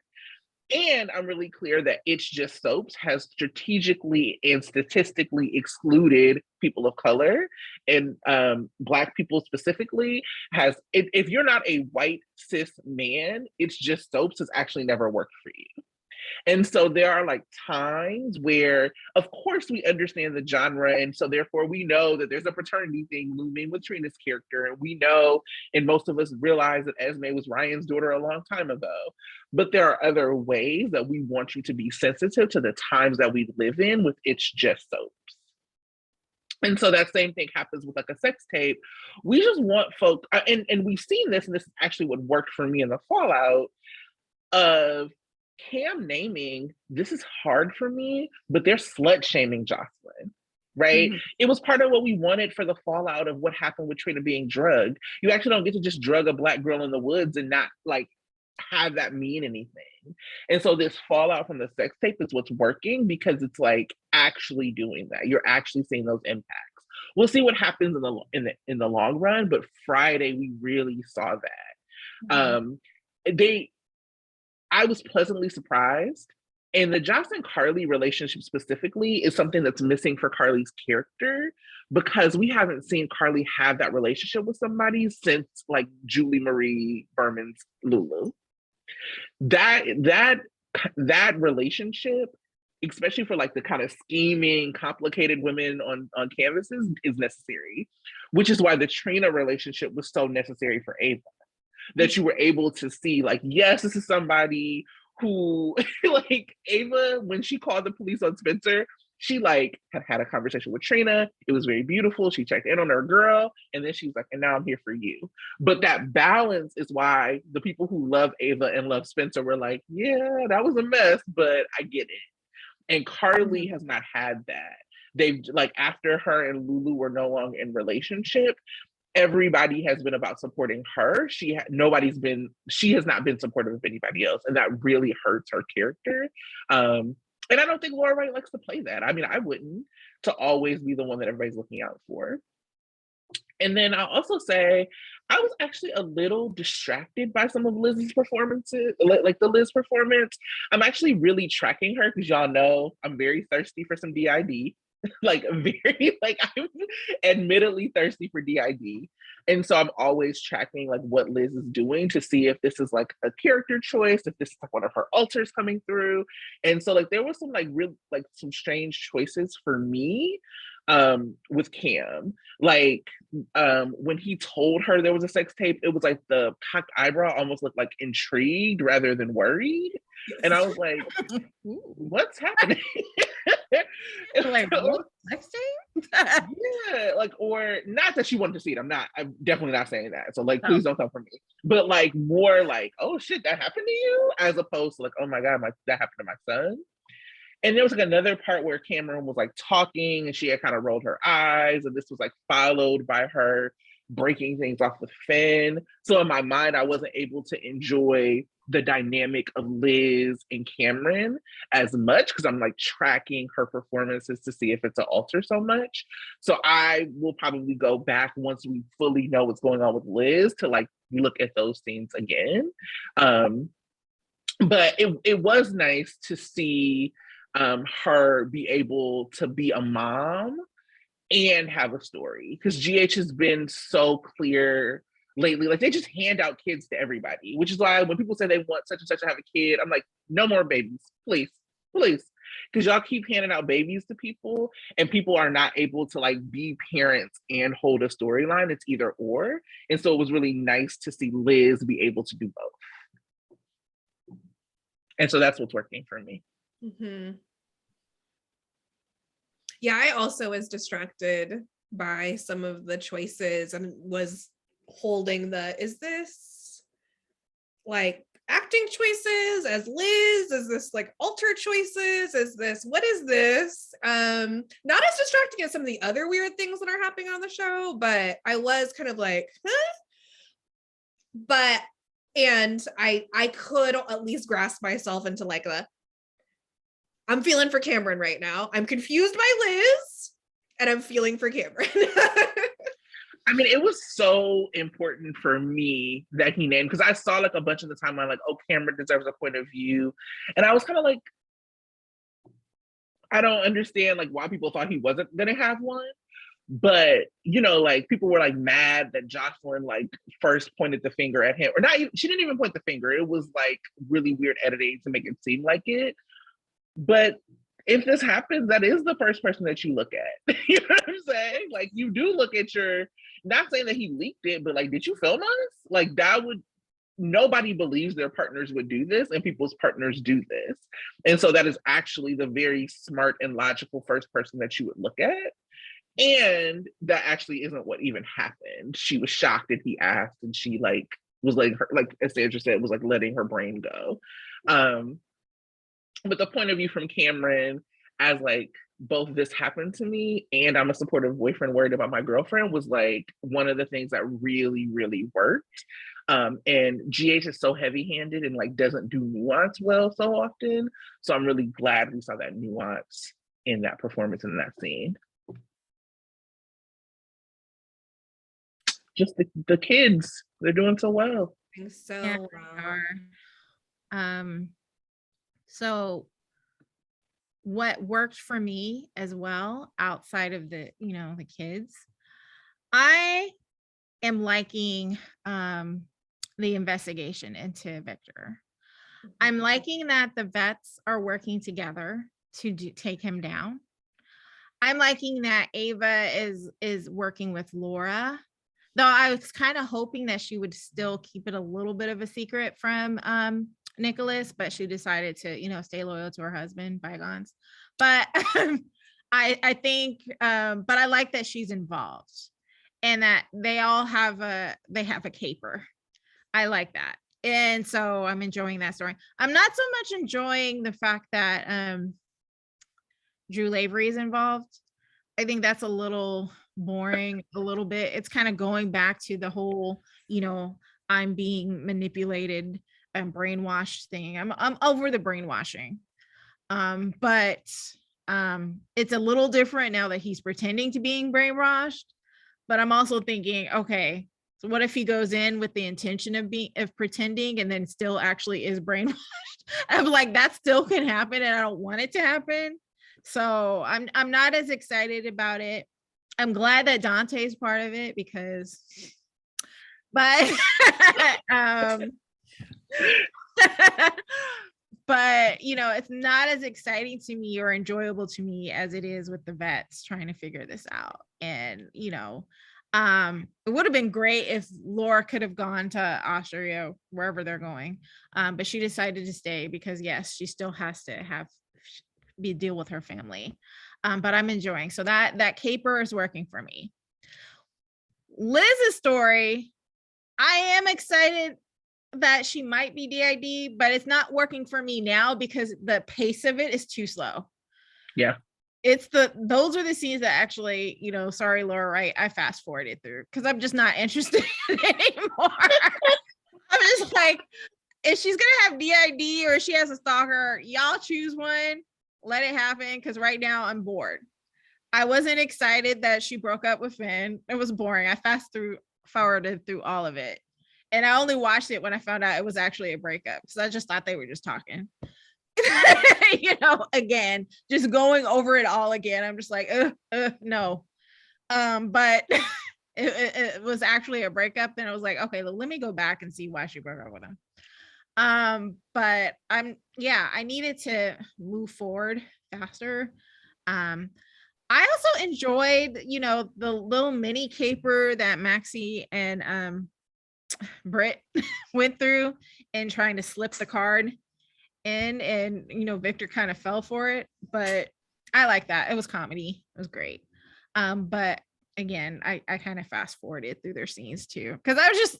And I'm really clear that It's Just Soaps has strategically and statistically excluded people of color and Black people specifically if you're not a white cis man, It's Just Soaps has actually never worked for you. And so there are like times where, of course, we understand the genre. And so therefore we know that there's a paternity thing looming with Trina's character. And we know, and most of us realize that Esme was Ryan's daughter a long time ago. But there are other ways that we want you to be sensitive to the times that we live in with It's Just Soaps. And so that same thing happens with like a sex tape. We just want folk, and we've seen this, and this is actually what worked for me in the fallout of Cam naming, this is hard for me, but they're slut shaming Jocelyn, right? Mm-hmm. It was part of what we wanted for the fallout of what happened with Trina being drugged. You actually don't get to just drug a Black girl in the woods and not like have that mean anything. And so this fallout from the sex tape is what's working because it's like actually doing that. You're actually seeing those impacts. We'll see what happens in the long run, but Friday we really saw that. Mm-hmm. I was pleasantly surprised. And the Jocelyn Carly relationship specifically is something that's missing for Carly's character because we haven't seen Carly have that relationship with somebody since like Julie Marie Berman's Lulu. That relationship especially for like the kind of scheming, complicated women on canvases, is necessary, which is why the Trina relationship was so necessary for Ava. That you were able to see, like, yes, this is somebody who, like, Ava, when she called the police on Spencer, she like had a conversation with Trina. It was very beautiful. She checked in on her girl, and then she was like, and now I'm here for you. But that balance is why the people who love Ava and love Spencer were like, yeah, that was a mess, but I get it. And Carly has not had that. They've like, after her and Lulu were no longer in relationship, everybody has been about supporting her. She has not been supportive of anybody else, and that really hurts her character. And I don't think Laura Wright likes to play that. I mean, I wouldn't, to always be the one that everybody's looking out for. And then I'll also say I was actually a little distracted by some of Liz's performances, like the Liz performance. I'm actually really tracking her because y'all know I'm very thirsty for some DID. Like very, like I'm admittedly thirsty for DID. And so I'm always tracking like what Liz is doing to see if this is like a character choice, if this is like one of her alters coming through. And so like there was some like real like some strange choices for me with Cam. Like when he told her there was a sex tape, it was like the cocked eyebrow almost looked like intrigued rather than worried. Yes. And I was like, what's happening? Like, what? Sex tape? Yeah, like, or not that she wanted to see it. I'm definitely not saying that. So like, please don't come for me. But like more like, oh shit, that happened to you, as opposed to like, oh my God, that happened to my son. And there was like another part where Cameron was like talking and she had kind of rolled her eyes, and this was like followed by her breaking things off with Finn. So in my mind, I wasn't able to enjoy the dynamic of Liz and Cameron as much because I'm like tracking her performances to see if it's an alter so much. So I will probably go back once we fully know what's going on with Liz to like look at those scenes again. But it was nice to see her be able to be a mom and have a story, because GH has been so clear lately. Like they just hand out kids to everybody, which is why when people say they want such and such to have a kid, I'm like, no more babies, please, please. Because y'all keep handing out babies to people and people are not able to like be parents and hold a storyline. It's either or. And so it was really nice to see Liz be able to do both. And so that's what's working for me. Mm-hmm. Yeah, I also was distracted by some of the choices and was holding is this like acting choices as Liz? Is this like alter choices? What is this? Not as distracting as some of the other weird things that are happening on the show, but I was kind of like, huh? And I could at least grasp myself into like I'm feeling for Cameron right now. I'm confused by Liz and I'm feeling for Cameron. I mean, it was so important for me that he named, because I saw like a bunch of the timeline, like, oh, Cameron deserves a point of view. And I was kind of like, I don't understand like why people thought he wasn't gonna have one. But, you know, like people were like mad that Jocelyn like first pointed the finger at him, or not even, she didn't even point the finger. It was like really weird editing to make it seem like it. But if this happens, that is the first person that you look at. You know what I'm saying? Like you do look at not saying that he leaked it, but like, did you film us? Like nobody believes their partners would do this, and people's partners do this. And so that is actually the very smart and logical first person that you would look at. And that actually isn't what even happened. She was shocked that he asked, and she like was like her, like as Sandra said, was like letting her brain go. But the point of view from Cameron as like both this happened to me and I'm a supportive boyfriend worried about my girlfriend was like one of the things that really, really worked. And GH is so heavy-handed and like doesn't do nuance well so often. So I'm really glad we saw that nuance in that performance in that scene. Just the kids, they're doing so well. So yeah, so what worked for me as well, outside of the kids, I am liking the investigation into Victor. I'm liking that the vets are working together take him down. I'm liking that Ava is working with Laura, though I was kind of hoping that she would still keep it a little bit of a secret from Nicholas, but she decided to, stay loyal to her husband, bygones. But I think, but I like that she's involved and that they all have a caper. I like that. And so I'm enjoying that story. I'm not so much enjoying the fact that Drew Lavery is involved. I think that's a little boring, a little bit. It's kind of going back to the whole, I'm being manipulated and brainwashed thing. I'm over the brainwashing. But it's a little different now that he's pretending to being brainwashed. But I'm also thinking, okay, so what if he goes in with the intention of pretending and then still actually is brainwashed? I'm like, that still can happen and I don't want it to happen. So I'm not as excited about it. I'm glad that Dante's part of it because, but but it's not as exciting to me or enjoyable to me as it is with the vets trying to figure this out. And it would have been great if Laura could have gone to Austria, wherever they're going, but she decided to stay because yes, she still has to deal with her family. But I'm enjoying, so that caper is working for me. Liz's story, I am excited that she might be DID, but it's not working for me now because the pace of it is too slow. Yeah. Those are the scenes that actually, sorry, Laura, right? I fast forwarded through because I'm just not interested anymore. I'm just like, if she's gonna have DID or she has a stalker, y'all choose one, let it happen. Because right now I'm bored. I wasn't excited that she broke up with Finn. It was boring. I fast forwarded through all of it. And I only watched it when I found out it was actually a breakup because I just thought they were just talking. Again, just going over it all again. I'm just like, no. But it was actually a breakup. Then I was like, okay, let me go back and see why she broke up with him. But I needed to move forward faster. I also enjoyed, the little mini caper that Maxie and Britt went through and trying to slip the card in, and Victor kind of fell for it, but I like that. It was comedy. It was great. But again, I kind of fast forwarded through their scenes too because I was just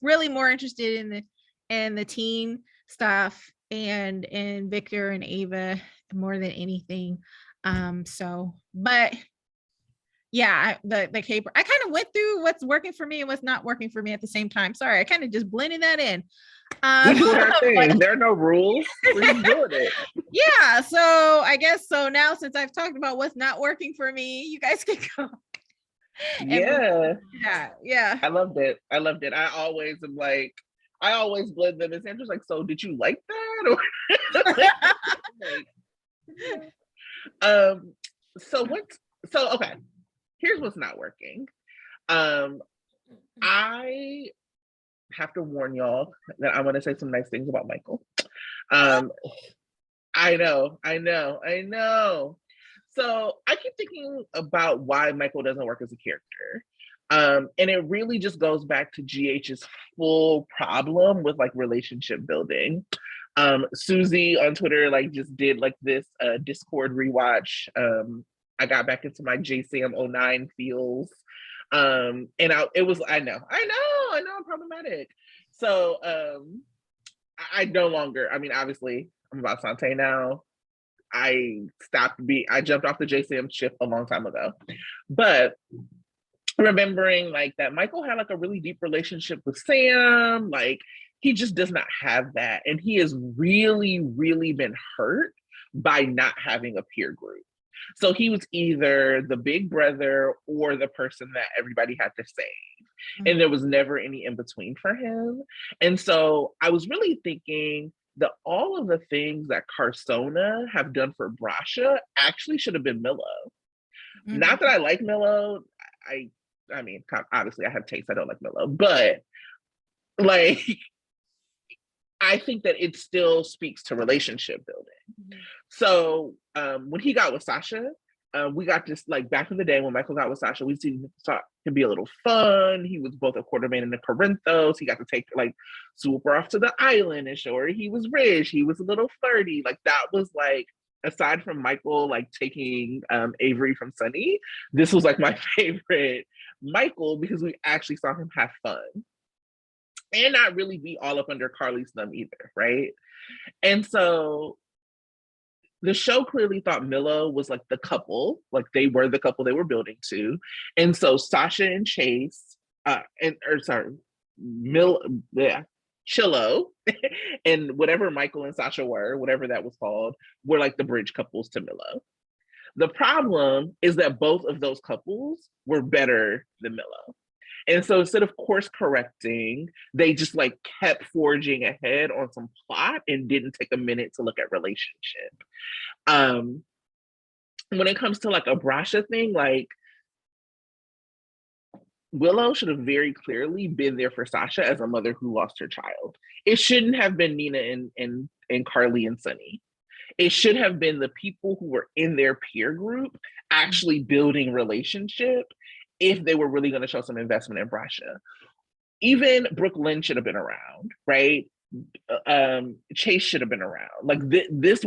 really more interested in the teen stuff and Victor and Ava more than anything. But yeah, the caper, I kind of went through what's working for me and what's not working for me at the same time. Sorry, I kind of just blended that in. We're doing our thing. There are no rules. We're just doing it. Yeah, so I guess so now since I've talked about what's not working for me, you guys can go. Yeah. I loved it. I always am like, I always blend them. And Sandra's like, so did you like that? Or okay. Here's what's not working. I have to warn y'all that I'm going to say some nice things about Michael. I know. So I keep thinking about why Michael doesn't work as a character. And it really just goes back to GH's full problem with like relationship building. Susie on Twitter just did this Discord rewatch. I got back into my JSAM 09 feels. And I know I'm problematic. So I no longer, obviously I'm about Sante now. I jumped off the JSAM ship a long time ago. But remembering that Michael had a really deep relationship with Sam, he just does not have that. And he has really, really been hurt by not having a peer group. So he was either the big brother or the person that everybody had to save. Mm-hmm. And there was never any in between for him. And so I was really thinking that all of the things that Carsona have done for Brasha actually should have been Milo. Mm-hmm. Not that I like Milo. Obviously I have taste. I don't like Milo, but I think that it still speaks to relationship building. So when he got with Sasha, we got this, like, back in the day when Michael got with Sasha, we saw him be a little fun. He was both a quartermain and a Corinthos. He got to take, like, swoop her off to the island and show her he was rich. He was a little flirty. Like, that was, like, aside from Michael, like, taking Avery from Sonny, this was, like, my favorite Michael, because we actually saw him have fun and not really be all up under Carly's thumb either, right? And so the show clearly thought Milo was, like, the couple, like, they were the couple they were building to. And so Sasha and Chase, Chillo, and whatever Michael and Sasha were, whatever that was called, were, like, the bridge couples to Milo. The problem is that both of those couples were better than Milo. And so instead of course correcting, they just, like, kept forging ahead on some plot and didn't take a minute to look at relationship. When it comes to, like, a Brasha thing, like, Willow should have very clearly been there for Sasha as a mother who lost her child. It shouldn't have been Nina and Carly and Sonny. It should have been the people who were in their peer group actually building relationship if they were really going to show some investment in Brasha. Even Brooke Lynn should have been around, right? Chase should have been around. Like, this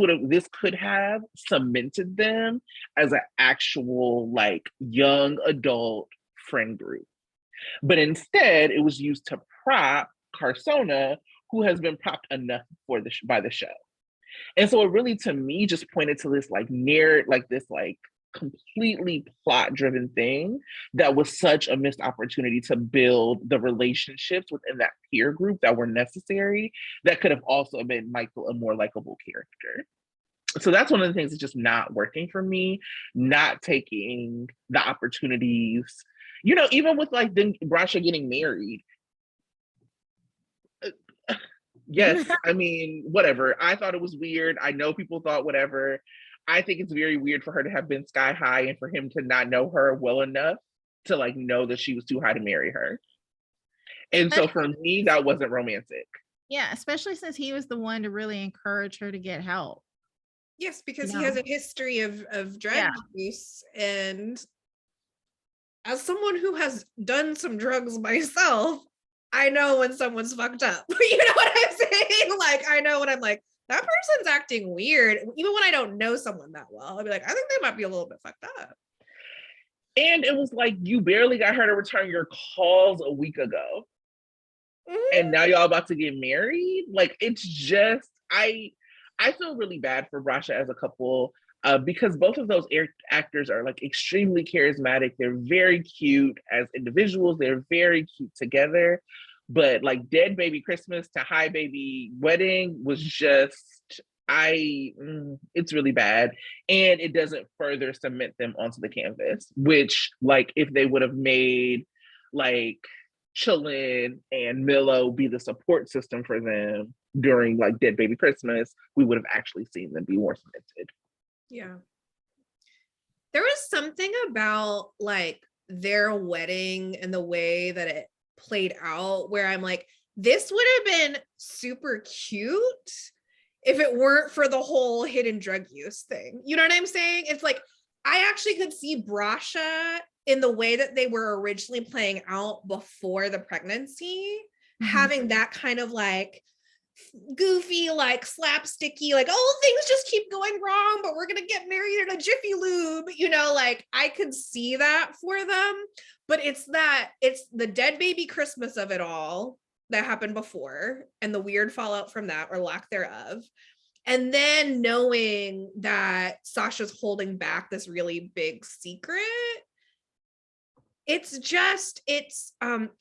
could have cemented them as an actual, like, young adult friend group. But instead, it was used to prop Carsona, who has been propped enough by the show. And so it really, to me, just pointed to this, like, completely plot-driven thing that was such a missed opportunity to build the relationships within that peer group that were necessary, that could have also made Michael a more likable character. So that's one of the things that's just not working for me, not taking the opportunities. You know, even with, like, Brasha getting married, yes, I mean, whatever. I thought it was weird. I know people thought whatever. I think it's very weird for her to have been sky high and for him to not know her well enough to, like, know that she was too high to marry her. And so for me, that wasn't romantic. Yeah, especially since he was the one to really encourage her to get help. Yes, because he has a history of drug use, and as someone who has done some drugs myself, I know when someone's fucked up. You know what I'm saying? Like, I know when I'm like, that person's acting weird. Even when I don't know someone that well, I'll be like, I think they might be a little bit fucked up. And it was like, you barely got her to return your calls a week ago. Mm-hmm. And now y'all about to get married? Like, it's just, I feel really bad for Brasha as a couple, because both of those actors are, like, extremely charismatic. They're very cute as individuals. They're very cute together. But, like, Dead Baby Christmas to Hi Baby Wedding was just, it's really bad. And it doesn't further cement them onto the canvas, which, like, if they would have made, like, Chillin and Milo be the support system for them during, like, Dead Baby Christmas, we would have actually seen them be more cemented. Yeah. There was something about, like, their wedding and the way that it played out where I'm like, this would have been super cute if it weren't for the whole hidden drug use thing. You know what I'm saying? It's like, I actually could see Brasha in the way that they were originally playing out before the pregnancy, having that kind of, like, goofy, like, slapsticky, like, oh, things just keep going wrong, but we're gonna get married in a Jiffy Lube, you know, like, I could see that for them. But it's the Dead Baby Christmas of it all that happened before, and the weird fallout from that, or lack thereof. And then knowing that Sasha's holding back this really big secret, it's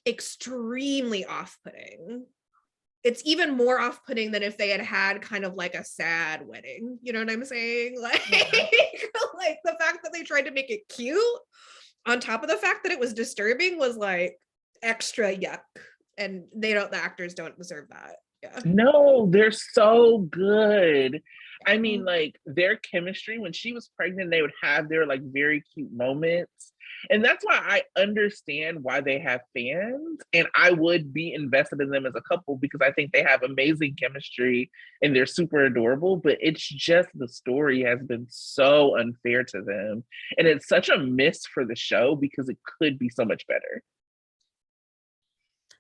extremely off-putting. It's even more off-putting than if they had kind of, like, a sad wedding. You know what I'm saying? Like, like, the fact that they tried to make it cute on top of the fact that it was disturbing was, like, extra yuck. And the actors don't deserve that. Yeah. No, they're so good. I mean, like their chemistry when she was pregnant, they would have their like very cute moments. And that's why I understand why they have fans. And I would be invested in them as a couple because I think they have amazing chemistry and they're super adorable. But it's just the story has been so unfair to them. And it's such a miss for the show because it could be so much better.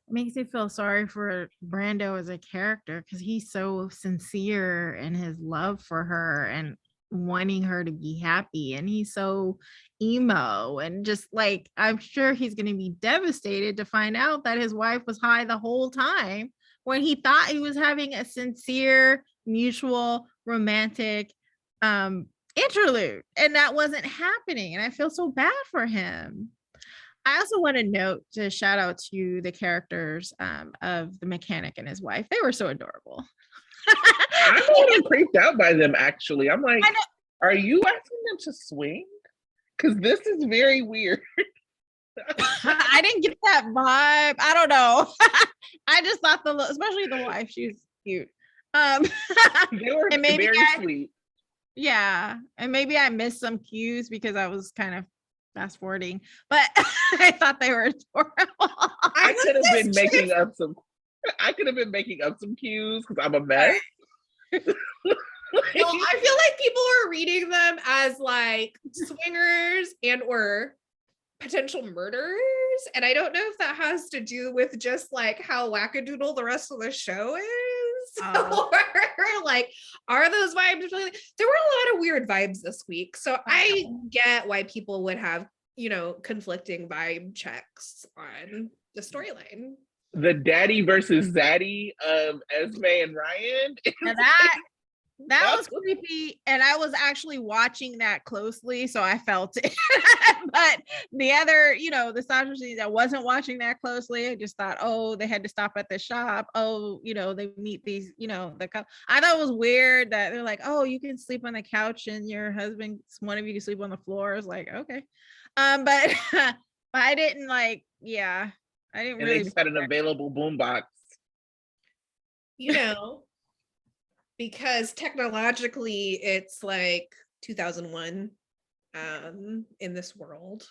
Makes me feel sorry for Brando as a character because he's so sincere in his love for her and wanting her to be happy, and he's so emo and just like I'm sure he's going to be devastated to find out that his wife was high the whole time when he thought he was having a sincere mutual romantic interlude, and that wasn't happening, and I feel so bad for him. I also want to note to shout out to the characters of the mechanic and his wife. They were so adorable. I'm a little creeped out by them, actually. I'm like, are you asking them to swing? Because this is very weird. I didn't get that vibe. I don't know. I just thought especially the wife, she was cute. They were very sweet. Yeah. And maybe I missed some cues because I was kind of fast forwarding, but I thought they were adorable. I could have been making up some cues because I'm a mess. Well, I feel like people are reading them as like swingers and or potential murderers, and I don't know if that has to do with just like how wackadoodle the rest of the show is, or like are those vibes really? There were a lot of weird vibes this week, so I get why people would have, you know, conflicting vibe checks on the storyline. The daddy versus zaddy of Esme and Ryan. And that was creepy, and I was actually watching that closely, so I felt it. But the other, you know, the Sasha scenes, I wasn't watching that closely. I just thought, oh, they had to stop at the shop. Oh, you know, they meet these, you know, I thought it was weird that they're like, oh, you can sleep on the couch and your husband, one of you can sleep on the floor. I was like, okay. But I didn't like, yeah, I didn't and really. They just had an available boombox. You know, because technologically it's like 2001 in this world.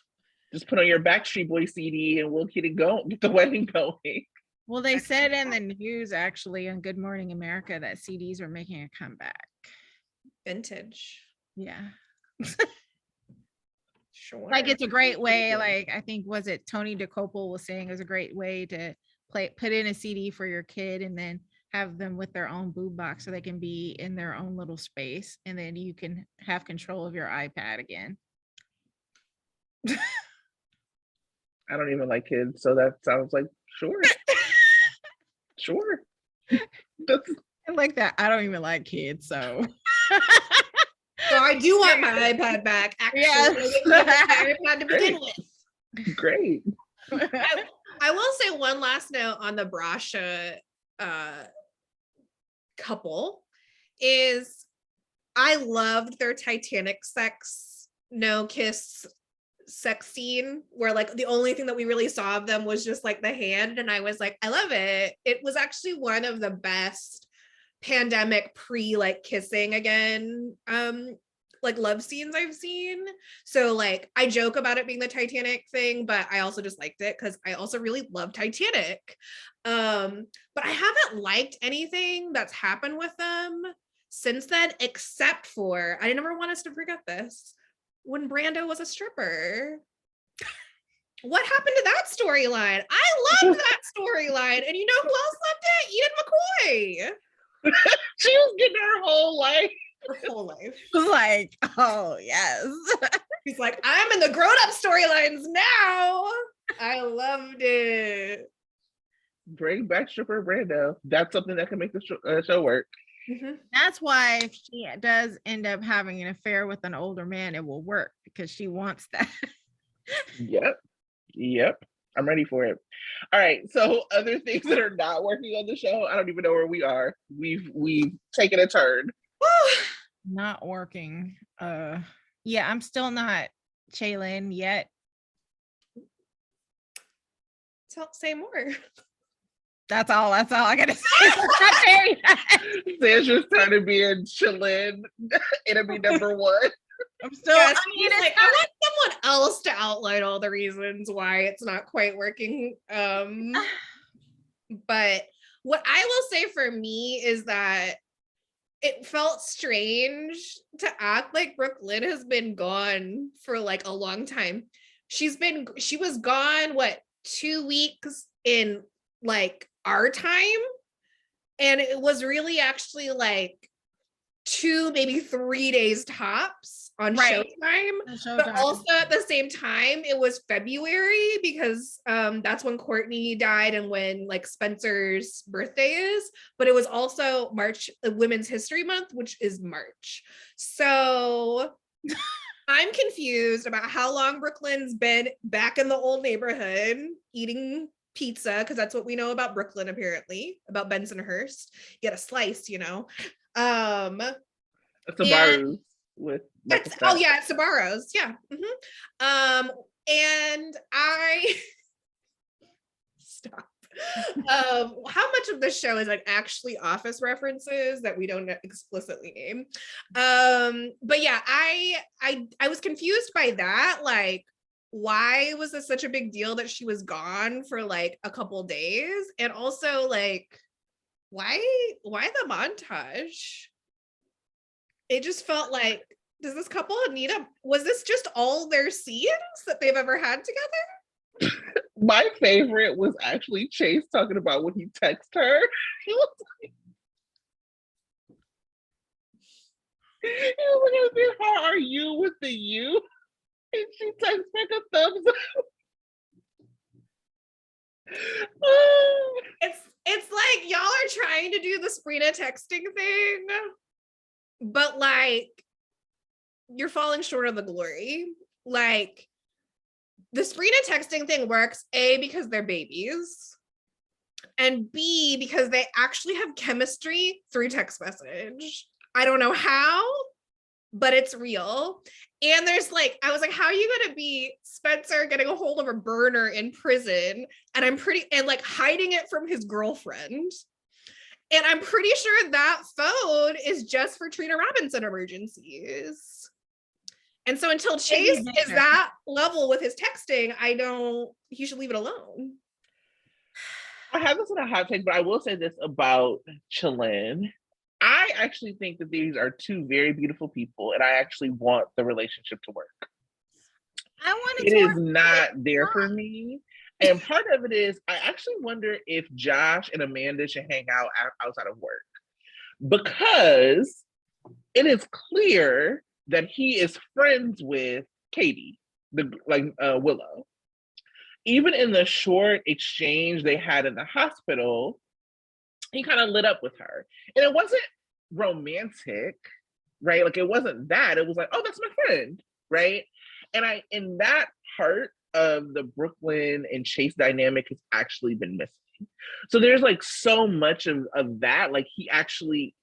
Just put on your Backstreet Boy CD and we'll get it going, get the wedding going. Well, they said in the news actually on Good Morning America that CDs are making a comeback. Vintage. Yeah. Sure. Like it's a great way, like I think was it Tony DeCopel was saying it was a great way to put in a CD for your kid and then have them with their own boombox so they can be in their own little space, and then you can have control of your iPad again. I don't even like kids, so that sounds like sure. Sure. I like that. I don't even like kids, so so I do want my iPad back. Actually, yes. My iPad to begin with. Great. I will say one last note on the Brasha couple is I loved their Titanic sex, no kiss sex scene where like the only thing that we really saw of them was just like the hand, and I was like, I love it. It was actually one of the best pandemic pre like kissing again like love scenes I've seen. So like I joke about it being the Titanic thing, but I also just liked it because I also really love Titanic. But I haven't liked anything that's happened with them since then, except for, I never want us to forget this, when Brando was a stripper. What happened to that storyline? I loved that storyline. And you know who else loved it? Eden McCoy. She was getting her whole life. Her whole life. Like, oh yes. He's like, I'm in the grown-up storylines now. I loved it. Bring back stripper Brando. That's something that can make the show work. Mm-hmm. That's why if she does end up having an affair with an older man, it will work because she wants that. Yep. I'm ready for it. All right. So other things that are not working on the show, I don't even know where we are. We've taken a turn. Not working. Yeah, I'm still not Chaylin yet. Say more. That's all I gotta say. Sandra's trying to be in Chillin, enemy number one. I'm still. Yes, I mean, he's like, I want someone else to outline all the reasons why it's not quite working. But what I will say for me is that it felt strange to act like Brooklyn has been gone for like a long time. She was gone, what, 2 weeks in like our time? And it was really actually like 2, maybe 3 days tops on Showtime. But also at the same time, it was February because that's when Courtney died and when like Spencer's birthday is. But it was also March, Women's History Month, which is March. So I'm confused about how long Brooklyn's been back in the old neighborhood eating pizza, because that's what we know about Brooklyn, apparently, about Bensonhurst. Get a slice, you know. Sabaros with oh yeah, Sabaros, yeah. And I stop. How much of this show is like actually Office references that we don't explicitly name? But yeah, I was confused by that. Like, why was this such a big deal that she was gone for like a couple days? And also, like, why the montage? It just felt like, does this couple need was this just all their scenes that they've ever had together? My favorite was actually Chase talking about when he texted her. He was like, how are you with the U? And she texts back a thumbs up. It's like y'all are trying to do the Sprina texting thing, but like you're falling short of the glory. Like the Sprina texting thing works, A, because they're babies, and B, because they actually have chemistry through text message. I don't know how, but it's real. And there's like, I was like, how are you gonna be Spencer getting a hold of a burner in prison and like hiding it from his girlfriend? And I'm pretty sure that phone is just for Trina Robinson emergencies. And so until Chase is that level with his texting, he should leave it alone. I have this in a hot take, but I will say this about Chillin. I actually think that these are two very beautiful people, and I actually want the relationship to work. It is not there for me. And part of it is, I actually wonder if Josh and Amanda should hang out outside of work, because it is clear that he is friends with Katie, Willow. Even in the short exchange they had in the hospital, he kind of lit up with her. And it wasn't romantic, right? Like, it wasn't that. It was like, oh, that's my friend, right? And in that part of the Brooklyn and Chase dynamic has actually been missing. So there's like so much of that. Like, he actually,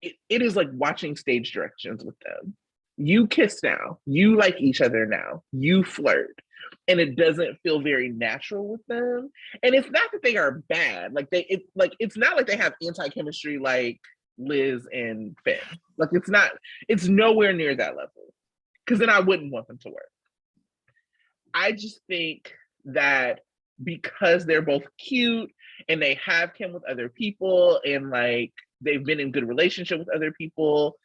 it is like watching stage directions with them. You kiss now. You like each other now. You flirt. And it doesn't feel very natural with them. And it's not that they are bad. Like, it's not like they have anti-chemistry like Liz and Finn. Like, it's nowhere near that level. Because then I wouldn't want them to work. I just think that because they're both cute and they have Kim with other people and like they've been in good relationship with other people,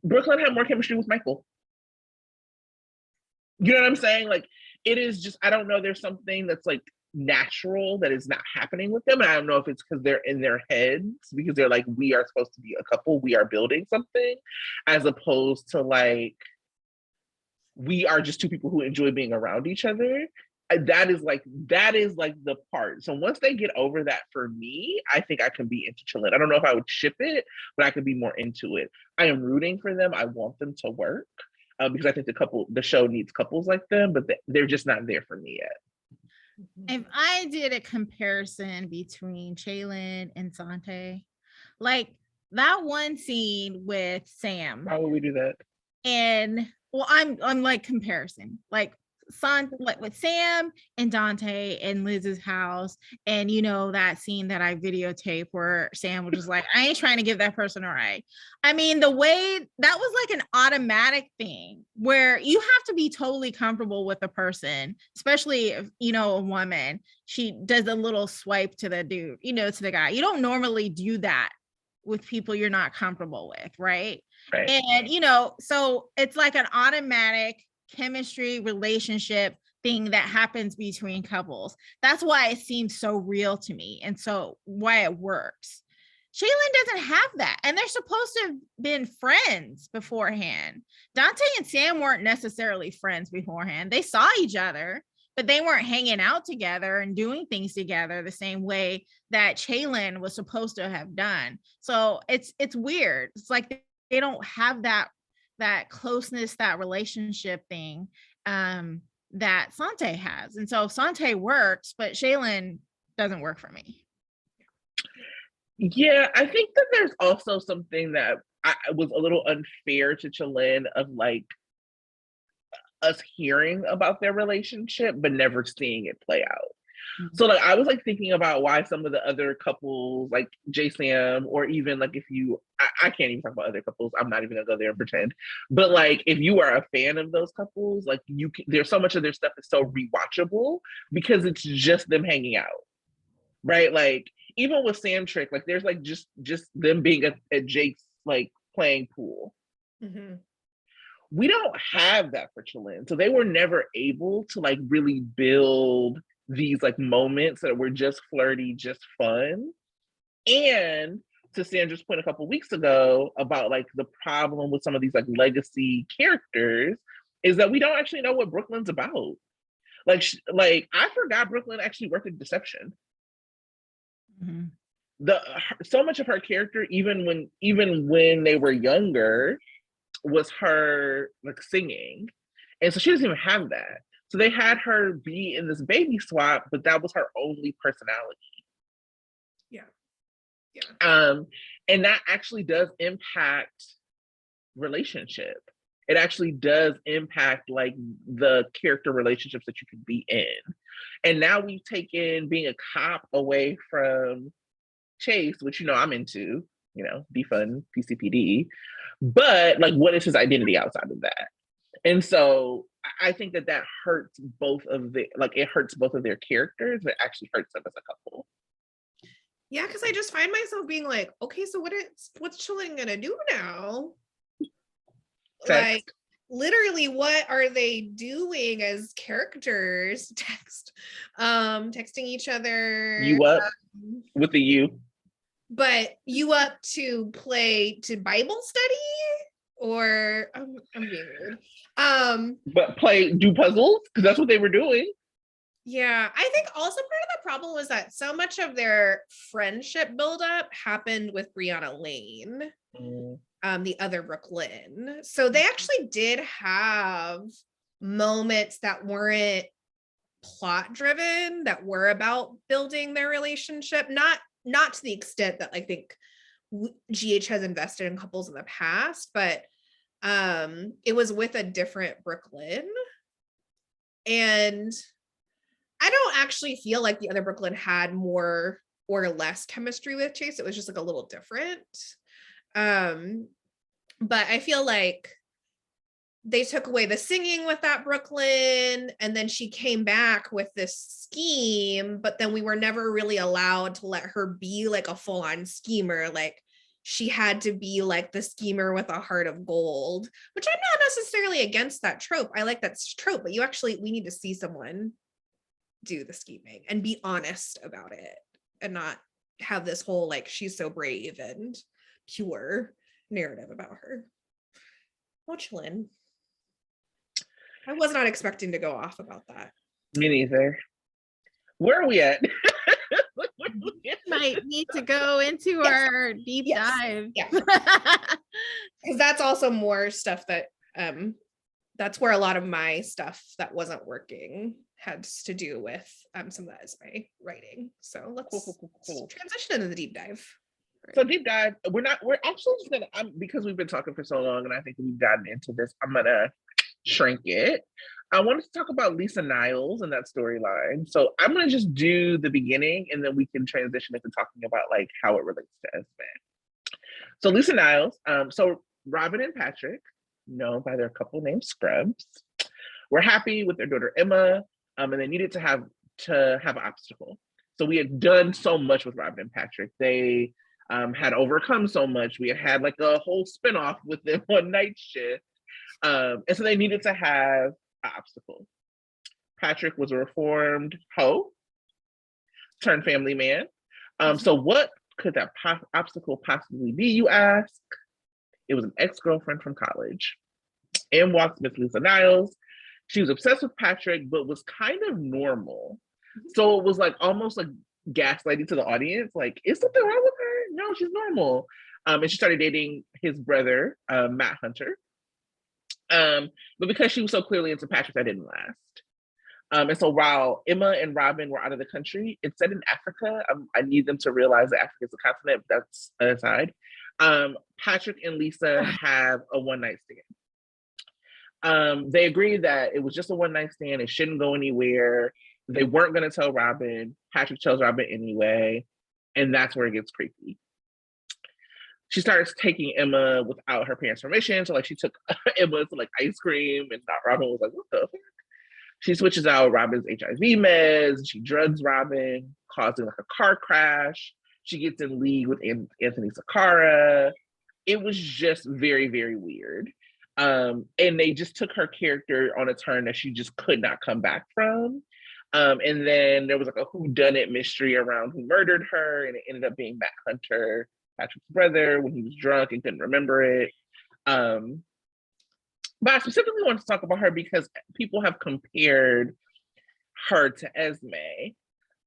Brooklyn had more chemistry with Michael. You know what I'm saying? Like, it is just, I don't know, there's something that's like natural that is not happening with them. And I don't know if it's because they're in their heads, because they're like, we are supposed to be a couple, we are building something, as opposed to like, we are just two people who enjoy being around each other. That is like the part. So once they get over that, for me, I think I can be into Chillin. I don't know if I would ship it, but I could be more into it. I am rooting for them. I want them to work because I think the show needs couples like them, but they're just not there for me yet. If I did a comparison between Chaylin and Sante, like that one scene with Sam. How would we do that? And well, I'm like comparison. Like like with Sam and Dante and Liz's house, and you know that scene that I videotaped where Sam was just like, I ain't trying to give that person a ride. I mean, the way that was like an automatic thing where you have to be totally comfortable with a person, especially if you know a woman, she does a little swipe to the dude, you know, to the guy. You don't normally do that with people you're not comfortable with, right? Right. And you know, so it's like an automatic chemistry relationship thing that happens between couples. That's why it seems so real to me, and so why it works. Shaylin doesn't have that, and they're supposed to have been friends beforehand. Dante and Sam weren't necessarily friends beforehand. They saw each other, but they weren't hanging out together and doing things together the same way that Shaylin was supposed to have done. So it's weird. It's like they don't have that closeness, that relationship thing that Sante has. And so Sante works, but Shaylin doesn't work for me. Yeah, I think that there's also something that was a little unfair to Chalene of like us hearing about their relationship but never seeing it play out. So like I was like thinking about why some of the other couples like J-Sam, or even like if you I can't even talk about other couples, I'm not even gonna go there and pretend, but like if you are a fan of those couples, like you can, there's so much of their stuff that's so rewatchable because it's just them hanging out, right? Like even with Sam Trick, like there's like just them being at Jake's like playing pool. Mm-hmm. We don't have that for Chalene, so they were never able to like really build these like moments that were just flirty, just fun. And to Sandra's point a couple weeks ago about like the problem with some of these like legacy characters is that we don't actually know what Brooklyn's about. Like I forgot Brooklyn actually worked in deception. Mm-hmm. So much of her character, even when they were younger, was her like singing, and so she doesn't even have that. So they had her be in this baby swap, but that was her only personality. Yeah. And that actually does impact relationship. It actually does impact like the character relationships that you can be in. And now we've taken being a cop away from Chase, which you know I'm into, you know, defund PCPD. But like, what is his identity outside of that? And so I think that hurts both of it hurts both of their characters, but it actually hurts them as a couple. Yeah, because I just find myself being like, okay, so what's Chalene gonna do now? Text. Like literally, what are they doing as characters? Texting each other. You up with the you. But you up to Bible study? Or I'm being rude. But do puzzles, because that's what they were doing. Yeah, I think also part of the problem was that so much of their friendship buildup happened with Brianna Lane, the other Brooklyn. So they actually did have moments that weren't plot driven, that were about building their relationship, not to the extent that I think GH has invested in couples in the past, but it was with a different Brooklyn. And I don't actually feel like the other Brooklyn had more or less chemistry with Chase. It was just like a little different. But I feel like they took away the singing with that Brooklyn, and then she came back with this scheme, but then we were never really allowed to let her be like a full-on schemer. Like she had to be like the schemer with a heart of gold, which I'm not necessarily against that trope. I like that trope, but we need to see someone do the scheming and be honest about it and not have this whole like she's so brave and pure narrative about her. Chalene. I was not expecting to go off about that. Me neither. Where are we at? Might need to go into our deep dive. Yeah. Because that's also more stuff that that's where a lot of my stuff that wasn't working had to do with some of that Esme writing. So let's transition into the deep dive. So deep dive, we're actually just gonna, because we've been talking for so long and I think we've gotten into this, I'm gonna shrink it. I wanted to talk about Lisa Niles and that storyline. So I'm gonna just do the beginning and then we can transition into talking about like how it relates to Esme. So Lisa Niles, so Robin and Patrick, known by their couple named Scrubs, were happy with their daughter Emma, and they needed to have an obstacle. So we had done so much with Robin and Patrick. They had overcome so much. We had like a whole spinoff with them on night shift. And so they needed to have an obstacle. Patrick was a reformed hoe turned family man. So what could that obstacle possibly be, you ask? It was an ex-girlfriend from college. In walks Miss Lisa Niles. She was obsessed with Patrick, but was kind of normal. So it was like almost like gaslighting to the audience. Like, is something wrong with her? No, she's normal. And she started dating his brother, Matt Hunter. But because she was so clearly into Patrick, that didn't last. And so while Emma and Robin were out of the country, it's set in Africa. I need them to realize that Africa is a continent. That's an aside. Patrick and Lisa have a one-night stand. They agreed that it was just a one-night stand. It shouldn't go anywhere. They weren't going to tell Robin. Patrick tells Robin anyway. And that's where it gets creepy. She starts taking Emma without her parents' permission. So like she took Emma to like ice cream and Robin was like, what the fuck? She switches out Robin's HIV meds. She drugs Robin, causing like a car crash. She gets in league with Anthony Sakara. It was just very, very weird. And they just took her character on a turn that she just could not come back from. And then there was like a whodunit mystery around who murdered her, and it ended up being Matt Hunter, Patrick's brother, when he was drunk and couldn't remember it. But I specifically want to talk about her because people have compared her to Esme.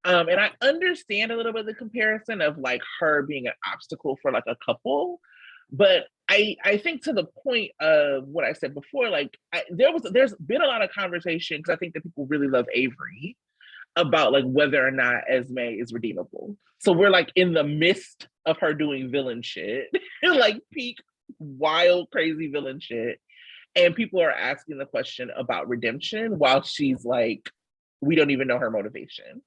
And I understand a little bit of the comparison of like her being an obstacle for like a couple. But I think to the point of what I said before, like there's been a lot of conversation because I think that people really love Avery about like whether or not Esme is redeemable. So we're like in the midst of her doing villain shit, like peak wild, crazy villain shit. And people are asking the question about redemption while she's like, we don't even know her motivation.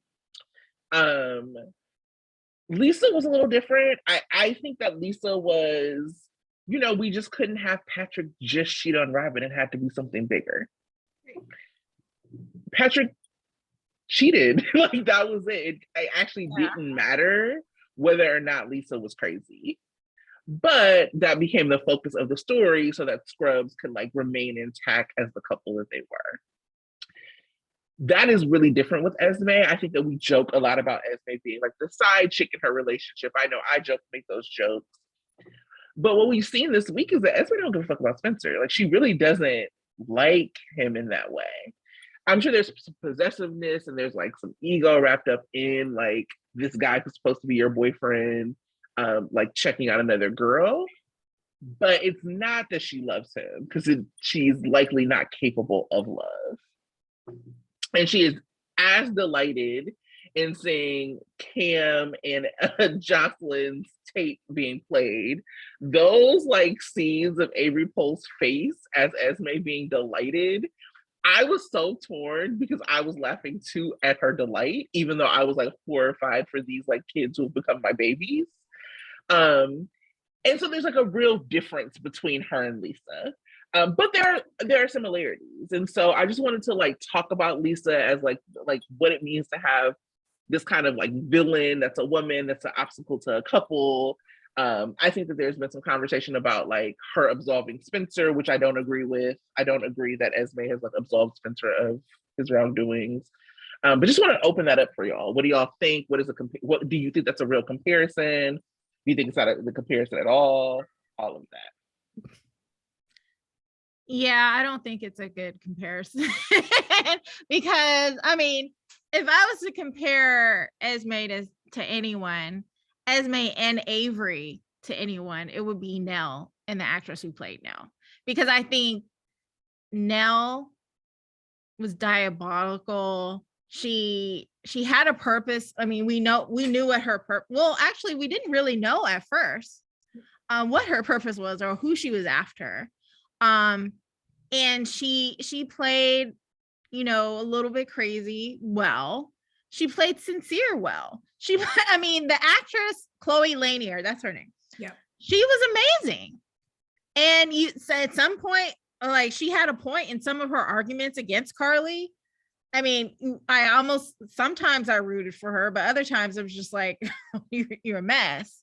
Lisa was a little different. I think that Lisa was, we just couldn't have Patrick just cheat on Robin. It had to be something bigger. Patrick cheated. Like that was it. It actually didn't matter whether or not Lisa was crazy. But that became the focus of the story so that Scrubs could like remain intact as the couple that they were. That is really different with Esme. I think that we joke a lot about Esme being like the side chick in her relationship. I know I joke, make those jokes. But what we've seen this week is that Esme don't give a fuck about Spencer. Like she really doesn't like him in that way. I'm sure there's some possessiveness and there's like some ego wrapped up in like this guy who's supposed to be your boyfriend, like checking out another girl. But it's not that she loves him because she's likely not capable of love. And she is as delighted in seeing Cam and Jocelyn's tape being played. Those like scenes of Avery Pohl's face as Esme being delighted, I was so torn because I was laughing too at her delight, even though I was like horrified for these like kids who have become my babies. And so there's like a real difference between her and Lisa. But there are similarities. And so I just wanted to like talk about Lisa as like what it means to have this kind of like villain that's a woman, that's an obstacle to a couple. I think that there's been some conversation about like her absolving Spencer, which I don't agree with. I don't agree that Esme has like absolved Spencer of his wrongdoings. But just want to open that up for y'all. What do y'all think? What do you think that's a real comparison? Do you think it's not the comparison at all? All of that. Yeah, I don't think it's a good comparison because I mean, if I was to compare Esme to anyone, Esme and Avery to anyone, it would be Nell and the actress who played Nell, because I think Nell was diabolical. She had a purpose. I mean, we knew what her purpose. Well, actually, we didn't really know at first what her purpose was or who she was after. And she played you know, a little bit crazy well. She played sincere well. I mean, the actress Chloe Lanier, that's her name. Yeah. She was amazing. And you said at some point, like, she had a point in some of her arguments against Carly. I mean, sometimes I rooted for her, but other times I was just like, you're a mess.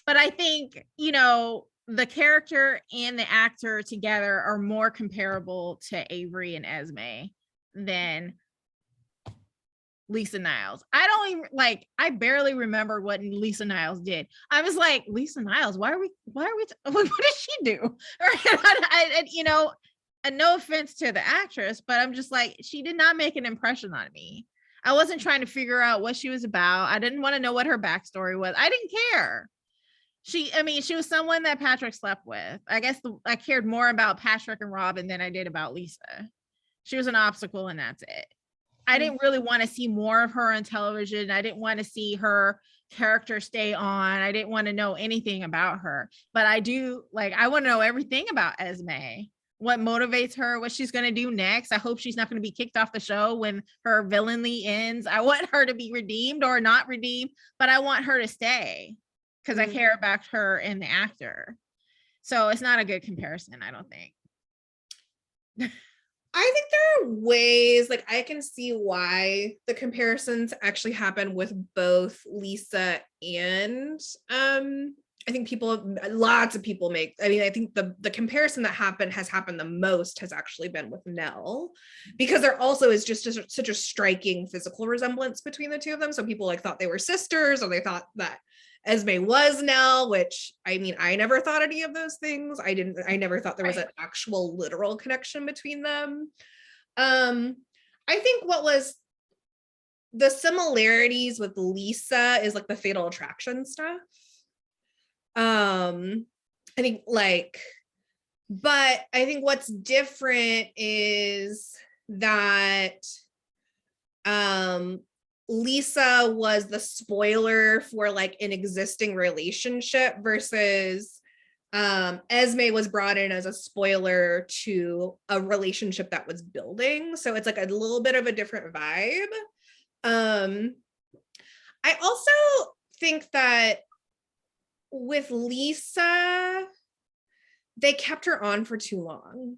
But I think, you know, the character and the actor together are more comparable to Avery and Esme than Lisa Niles. I barely remember what Lisa Niles did. I was like, Lisa Niles, what did she do? You know, and no offense to the actress, but I'm just like, she did not make an impression on me. I wasn't trying to figure out what she was about. I didn't want to know what her backstory was. I didn't care. She was someone that Patrick slept with. I guess I cared more about Patrick and Robin than I did about Lisa. She was an obstacle and that's it. I didn't really want to see more of her on television. I didn't want to see her character stay on. I didn't want to know anything about her, but I want to know everything about Esme. What motivates her, what she's going to do next. I hope she's not going to be kicked off the show when her villainy ends. I want her to be redeemed or not redeemed, but I want her to stay because I care about her and the actor. So it's not a good comparison, I don't think. I think there are ways, like, I can see why the comparisons actually happen with both Lisa and I think lots of people make, I mean, I think the comparison that has happened the most has actually been with Nell, because there also is just such a striking physical resemblance between the two of them. So people like thought they were sisters, or they thought that Esme was Nell, which, I mean, I never thought any of those things. I never thought there was an actual literal connection between them. I think what was the similarities with Lisa is like the fatal attraction stuff. I think but I think what's different is that Lisa was the spoiler for like an existing relationship versus Esme was brought in as a spoiler to a relationship that was building. So it's like a little bit of a different vibe. I also think that with Lisa, they kept her on for too long.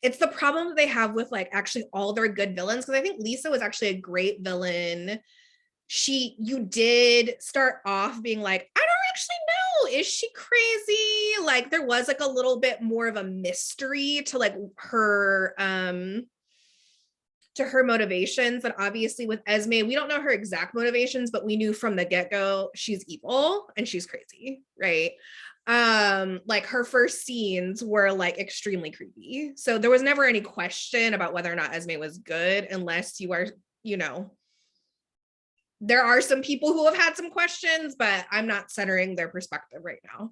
It's the problem that they have with like actually all their good villains, because I think Lisa was actually a great villain. You did start off being like, I don't actually know, is she crazy? Like there was like a little bit more of a mystery to like her motivations. And obviously with Esme, we don't know her exact motivations, but we knew from the get-go she's evil and she's crazy, right? Like her first scenes were like extremely creepy. So there was never any question about whether or not Esme was good, unless you are, you know, there are some people who have had some questions, but I'm not centering their perspective right now.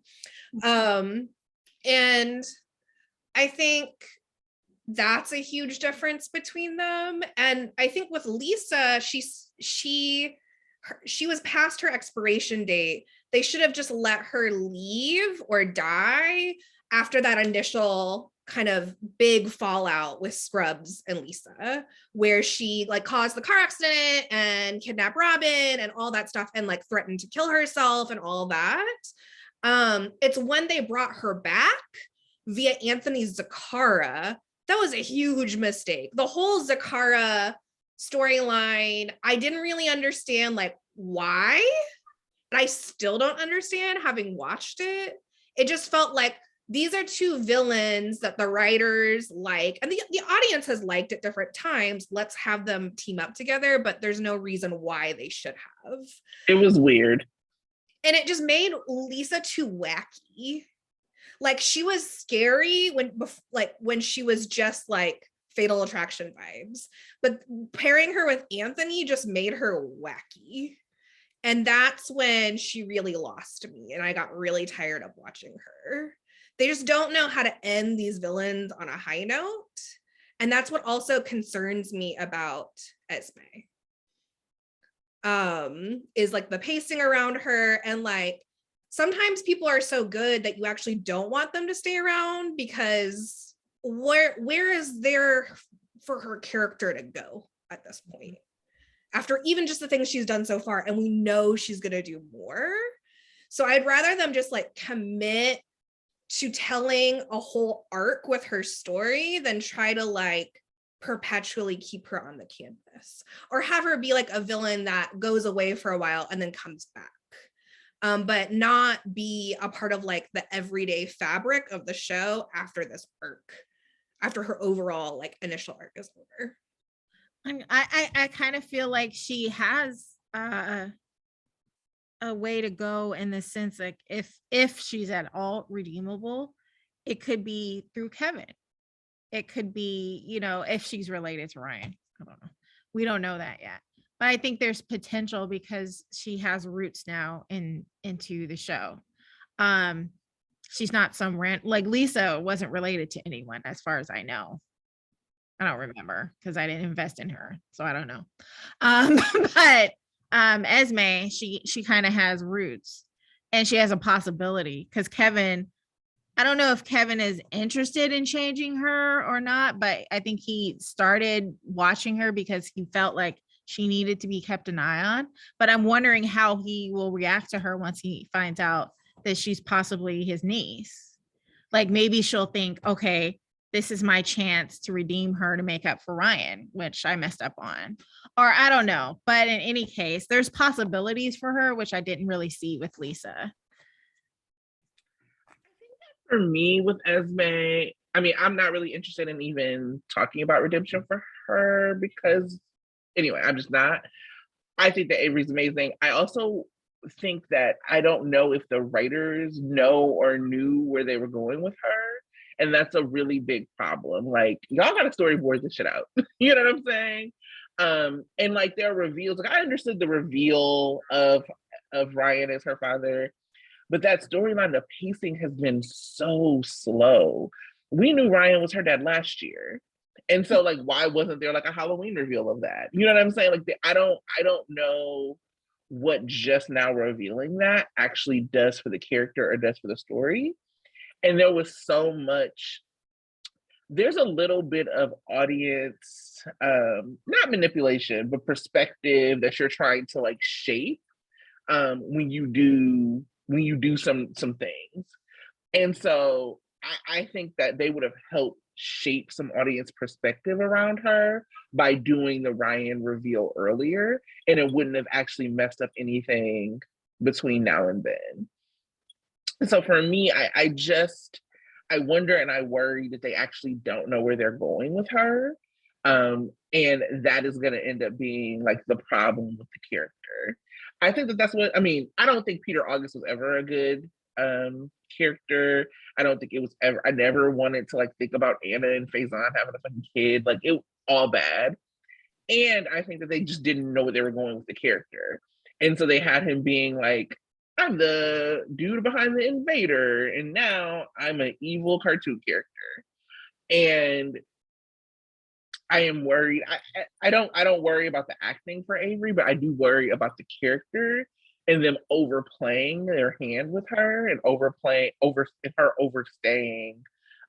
And I think that's a huge difference between them. And I think with Lisa, she was past her expiration date. They should have just let her leave or die after that initial kind of big fallout with Scrubs and Lisa, where she like caused the car accident and kidnapped Robin and all that stuff and like threatened to kill herself and all that. It's when they brought her back via Anthony Zaccara, that was a huge mistake. The whole Zaccara storyline, I didn't really understand like why. And I still don't understand having watched it. It just felt like these are two villains that the writers like, and the audience has liked at different times. Let's have them team up together, but there's no reason why they should have. It was weird. And it just made Lisa too wacky. Like she was scary when she was just like Fatal Attraction vibes, but pairing her with Anthony just made her wacky. And that's when she really lost me and I got really tired of watching her. They just don't know how to end these villains on a high note. And that's what also concerns me about Esme. Is like the pacing around her, and like sometimes people are so good that you actually don't want them to stay around, because where is their for her character to go at this point, after even just the things she's done so far, and we know she's going to do more. So I'd rather them just like commit to telling a whole arc with her story than try to like perpetually keep her on the canvas, or have her be like a villain that goes away for a while and then comes back, but not be a part of like the everyday fabric of the show after this arc, after her overall like initial arc is over. I kind of feel like she has a way to go, in the sense like if she's at all redeemable, it could be through Kevin. It could be, you know, if she's related to Ryan. I don't know. We don't know that yet. But I think there's potential because she has roots now into the show. She's not some like Lisa wasn't related to anyone as far as I know. I don't remember because I didn't invest in her, so I don't know. But Esme, she kind of has roots, and she has a possibility because Kevin, I don't know if Kevin is interested in changing her or not, but I think he started watching her because he felt like she needed to be kept an eye on. But I'm wondering how he will react to her once he finds out that she's possibly his niece. Like maybe she'll think, okay, this is my chance to redeem her to make up for Ryan, which I messed up on. Or I don't know. But in any case, there's possibilities for her, which I didn't really see with Lisa. For me with Esme, I mean, I'm not really interested in even talking about redemption for her because, anyway, I'm just not. I think that Avery's amazing. I also think that I don't know if the writers know or knew where they were going with her. And that's a really big problem. Like, y'all got to storyboard this shit out. You know what I'm saying? And like their reveals, like I understood the reveal of Ryan as her father, but that storyline, the pacing has been so slow. We knew Ryan was her dad last year. And so like, why wasn't there like a Halloween reveal of that? You know what I'm saying? Like I don't know what just now revealing that actually does for the character or does for the story. And there was so much, there's a little bit of audience, not manipulation, but perspective that you're trying to like shape when you do some things. And so I think that they would have helped shape some audience perspective around her by doing the Ryan reveal earlier, and it wouldn't have actually messed up anything between now and then. So for me, I wonder and I worry that they actually don't know where they're going with her. And that is going to end up being like the problem with the character. I think that that's what, I mean, I don't think Peter August was ever a good character. I don't think it was ever, I never wanted to like think about Anna and Faison having a fucking kid. Like it was all bad. And I think that they just didn't know where they were going with the character. And so they had him being like, I'm the dude behind the invader, and now I'm an evil cartoon character. And I am worried. I don't worry about the acting for Avery, but I do worry about the character and them overplaying their hand with her and her overstaying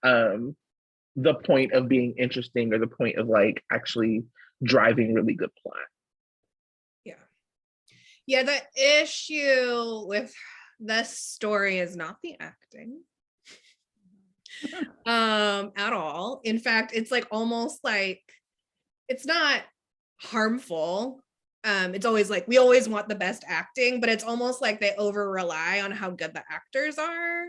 the point of being interesting or the point of like actually driving really good plot. Yeah, the issue with this story is not the acting at all. In fact, it's like almost like it's not harmful. It's always like we always want the best acting, but it's almost like they over rely on how good the actors are.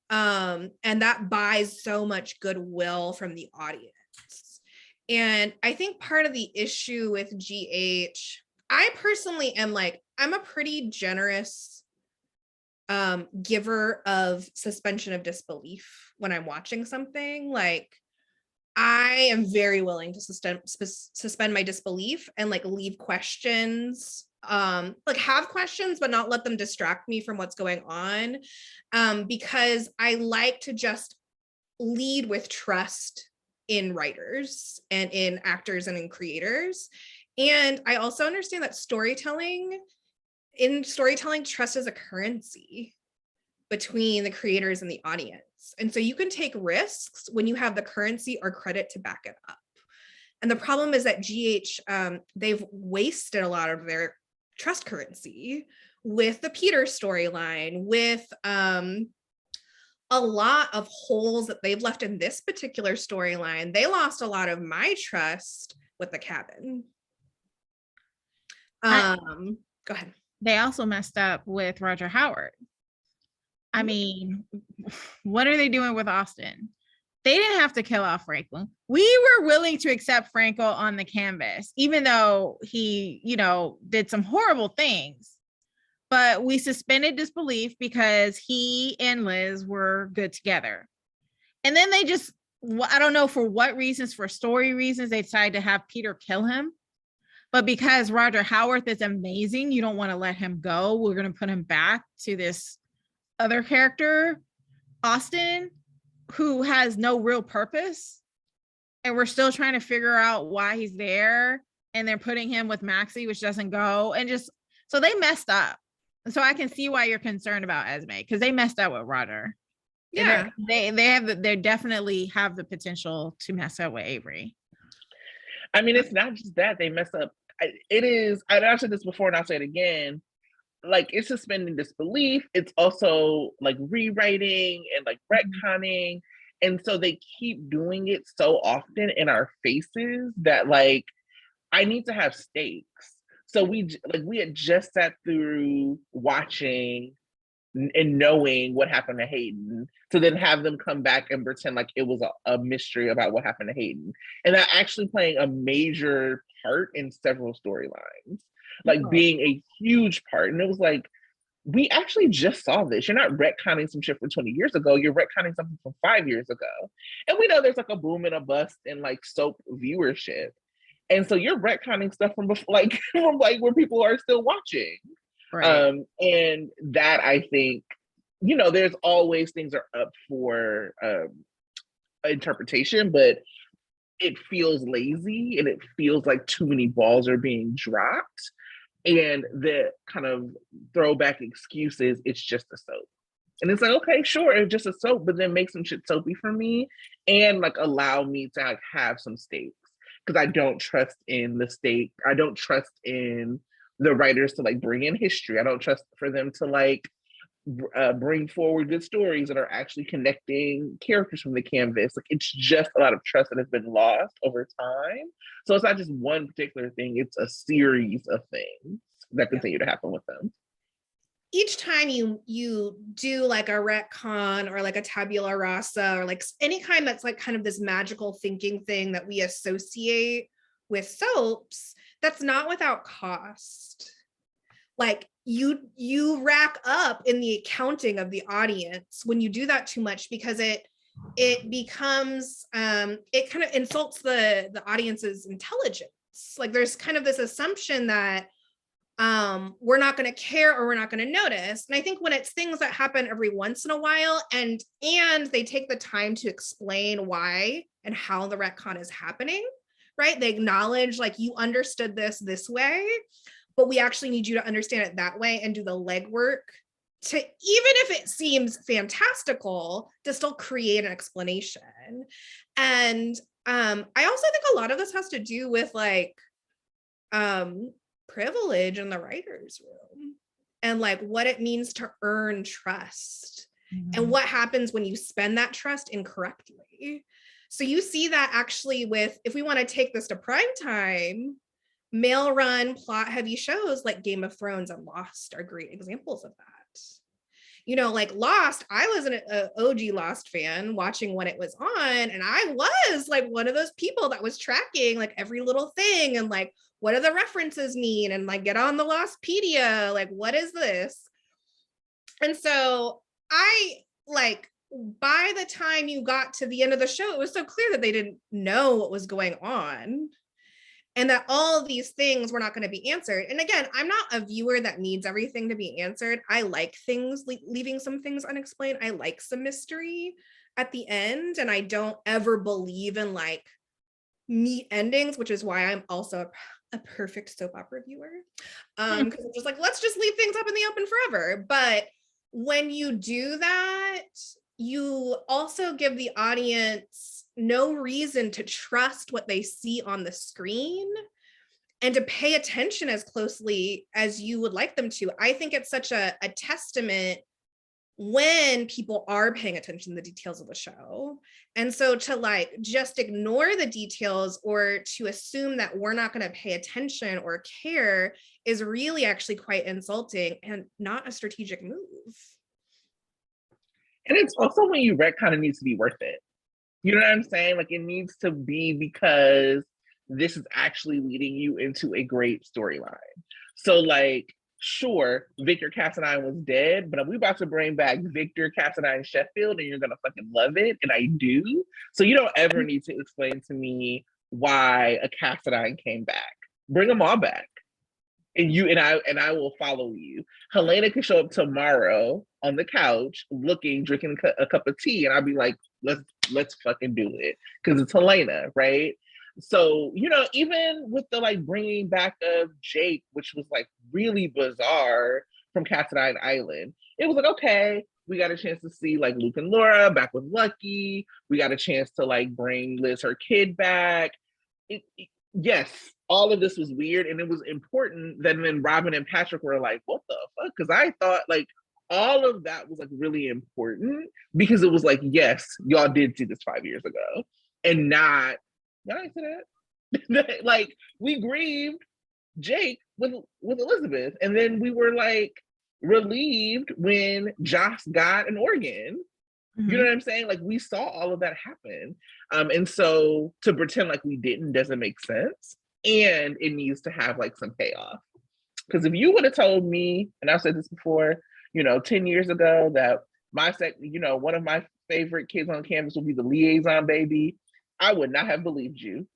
And that buys so much goodwill from the audience. And I think part of the issue with GH, I personally am like, I'm a pretty generous giver of suspension of disbelief when I'm watching something. Like I am very willing to suspend my disbelief and like leave questions, like have questions, but not let them distract me from what's going on. Because I like to just lead with trust in writers and in actors and in creators. And I also understand that in storytelling, trust is a currency between the creators and the audience. And so you can take risks when you have the currency or credit to back it up. And the problem is that GH, they've wasted a lot of their trust currency with the Peter storyline, with a lot of holes that they've left in this particular storyline. They lost a lot of my trust with the cabin. Go ahead. They also messed up with Roger Howard. I mean, what are they doing with Austin? They didn't have to kill off Franklin. We were willing to accept Franco on the canvas, even though he, you know, did some horrible things. But we suspended disbelief because he and Liz were good together. And then they just, I don't know for what reasons, for story reasons, they decided to have Peter kill him. But because Roger Howarth is amazing, you don't want to let him go. We're going to put him back to this other character, Austin, who has no real purpose. And we're still trying to figure out why he's there. And they're putting him with Maxie, which doesn't go. And just, so they messed up. So I can see why you're concerned about Esme, because they messed up with Roger. Yeah, they definitely have the potential to mess up with Avery. I mean, it's not just that they mess up. It is, I've said this before and I'll say it again, like it's suspending disbelief. It's also like rewriting and like retconning. And so they keep doing it so often in our faces that like, I need to have stakes. So we had just sat through watching and knowing what happened to Hayden, to then have them come back and pretend like it was a mystery about what happened to Hayden. And that actually playing a major part in several storylines, like being a huge part. And it was like, we actually just saw this. You're not retconning some shit from 20 years ago. You're retconning something from 5 years ago. And we know there's like a boom and a bust in like soap viewership. And so you're retconning stuff from before, like from like where people are still watching. Right. And that I think, you know, there's always things are up for interpretation, but it feels lazy and it feels like too many balls are being dropped. And the kind of throwback excuses, it's just a soap. And it's like, okay, sure, it's just a soap, but then make some shit soapy for me and like allow me to like have some stakes. Because I don't trust in the stake. I don't trust in the writers to like bring in history. I don't trust for them to like bring forward good stories that are actually connecting characters from the canvas. Like it's just a lot of trust that has been lost over time. So it's not just one particular thing, it's a series of things that continue to happen with them. Each time you do like a retcon or like a tabula rasa or like any kind that's like kind of this magical thinking thing that we associate with soaps, that's not without cost. Like you rack up in the accounting of the audience when you do that too much, because it becomes it kind of insults the audience's intelligence. Like there's kind of this assumption that we're not going to care or we're not going to notice. And I think when it's things that happen every once in a while and they take the time to explain why and how the retcon is happening, right? They acknowledge like you understood this way, but we actually need you to understand it that way and do the legwork to, even if it seems fantastical, to still create an explanation. And I also think a lot of this has to do with like privilege in the writer's room and like what it means to earn trust and what happens when you spend that trust incorrectly. So you see that actually with, if we want to take this to prime time, male run plot heavy shows like Game of Thrones and Lost are great examples of that. You know, like Lost, I was an OG Lost fan watching when it was on, and I was like one of those people that was tracking like every little thing and like, what do the references mean? And like get on the Lostpedia, like what is this? And so I like, by the time you got to the end of the show, it was so clear that they didn't know what was going on and that all of these things were not going to be answered. And again, I'm not a viewer that needs everything to be answered. I like things, leaving some things unexplained. I like some mystery at the end. And I don't ever believe in like neat endings, which is why I'm also a perfect soap opera viewer. Because I'm just like, let's just leave things up in the open forever. But when you do that, you also give the audience no reason to trust what they see on the screen and to pay attention as closely as you would like them to. I think it's such a testament when people are paying attention to the details of the show. And so to like just ignore the details or to assume that we're not going to pay attention or care is really actually quite insulting and not a strategic move. And it's also when you retcon, it needs to be worth it. You know what I'm saying? Like, it needs to be because this is actually leading you into a great storyline. So like, sure, Victor Cassadine was dead, but we about to bring back Victor Cassadine Sheffield and you're gonna fucking love it. And I do. So you don't ever need to explain to me why a Cassadine came back. Bring them all back. And I will follow you. Helena can show up tomorrow on the couch looking, drinking a cup of tea, and I'll be like, let's fucking do it. Because it's Helena, right? So, you know, even with the like bringing back of Jake, which was like really bizarre from Cassadine Island, it was like, okay, we got a chance to see like Luke and Laura back with Lucky. We got a chance to like bring Liz, her kid, back. Yes, all of this was weird, and it was important that then Robin and Patrick were like, what the fuck? Because I thought like all of that was like really important because it was like, yes, y'all did see this 5 years ago. And not, y'all ain't see that. Like, we grieved Jake with Elizabeth, and then we were like relieved when Joss got an organ. Mm-hmm. You know what I'm saying? Like, we saw all of that happen. And so to pretend like we didn't doesn't make sense. And it needs to have like some payoff. Because if you would have told me, and I've said this before, you know, 10 years ago that one of my favorite kids on campus would be the liaison baby, I would not have believed you.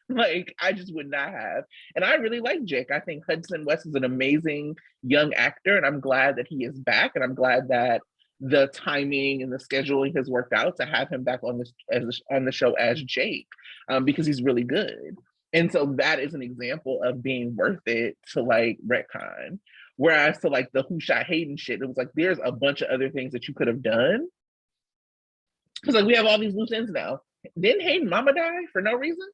Like, I just would not have. And I really like Jake. I think Hudson West is an amazing young actor, and I'm glad that he is back. And I'm glad that the timing and the scheduling has worked out to have him back on the show as Jake, because he's really good. And so that is an example of being worth it to like retcon. Whereas to like the who shot Hayden shit, it was like, there's a bunch of other things that you could have done. Because like we have all these loose ends now. Didn't Hayden mama die for no reason?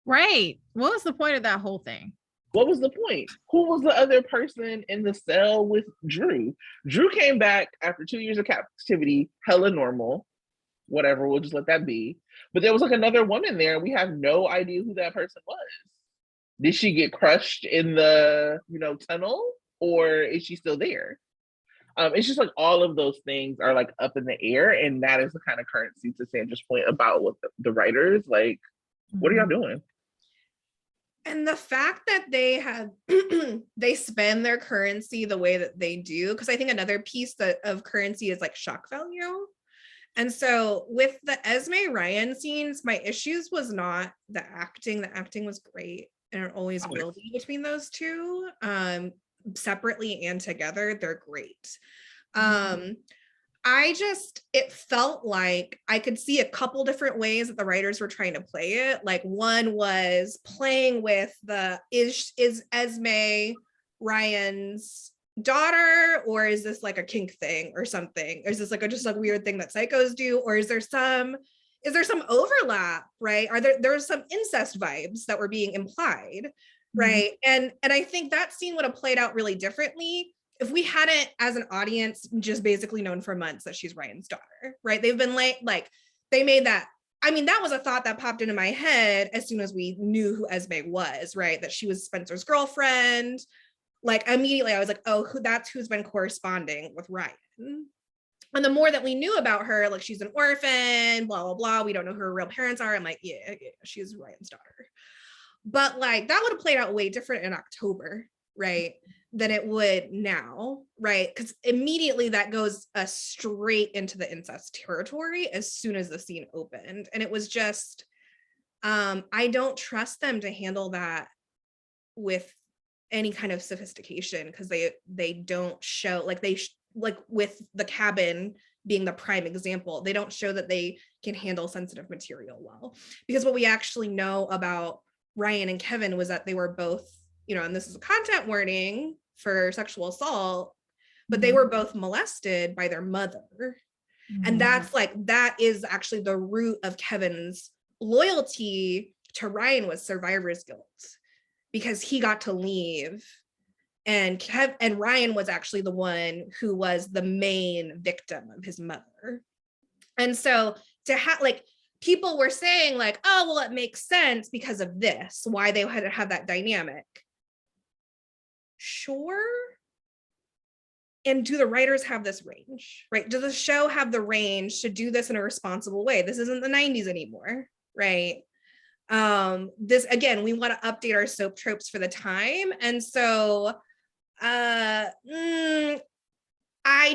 Right. What was the point of that whole thing? What was the point? Who was the other person in the cell with Drew? Drew came back after 2 years of captivity, hella normal. Whatever, we'll just let that be. But there was like another woman there. We have no idea who that person was. Did she get crushed in the, tunnel, or is she still there? It's just like all of those things are like up in the air, and that is the kind of currency, to Sandra's point about what the writers like. What are y'all doing? And the fact that they have they spend their currency the way that they do, because I think another piece of currency is like shock value. And so with the Esme Ryan scenes, my issues was not the acting. The acting was great, and it always will be between those two. Separately and together, they're great. It felt like I could see a couple different ways that the writers were trying to play it. Like, one was playing with is Esme Ryan's daughter, or is this like a kink thing or something? Or is this like just like weird thing that psychos do? Or is there some overlap, right? There's some incest vibes that were being implied, right? And I think that scene would have played out really differently if we hadn't, as an audience, just basically known for months that she's Ryan's daughter, right? They've been like they made that. I mean, that was a thought that popped into my head as soon as we knew who Esme was, right? That she was Spencer's girlfriend. Like, immediately I was like, oh, that's who's been corresponding with Ryan. And the more that we knew about her, like, she's an orphan, blah, blah, blah. We don't know who her real parents are. I'm like, yeah, she's Ryan's daughter. But like, that would have played out way different in October, right, than it would now, right? Because immediately that goes straight into the incest territory as soon as the scene opened. And it was just, I don't trust them to handle that with any kind of sophistication, because they don't show, like, like with the cabin being the prime example, they don't show that they can handle sensitive material well. Because what we actually know about Ryan and Kevin was that they were both, and this is a content warning for sexual assault, but they were both molested by their mother. And that's like, that is actually the root of Kevin's loyalty to Ryan, was survivor's guilt, because he got to leave. And Ryan was actually the one who was the main victim of his mother. And so to have, like, people were saying like, oh, well, it makes sense because of this, why they had to have that dynamic. Sure. And do the writers have this range, right? Does the show have the range to do this in a responsible way? This isn't the 90s anymore, right? This, again, we want to update our soap tropes for the time. And so I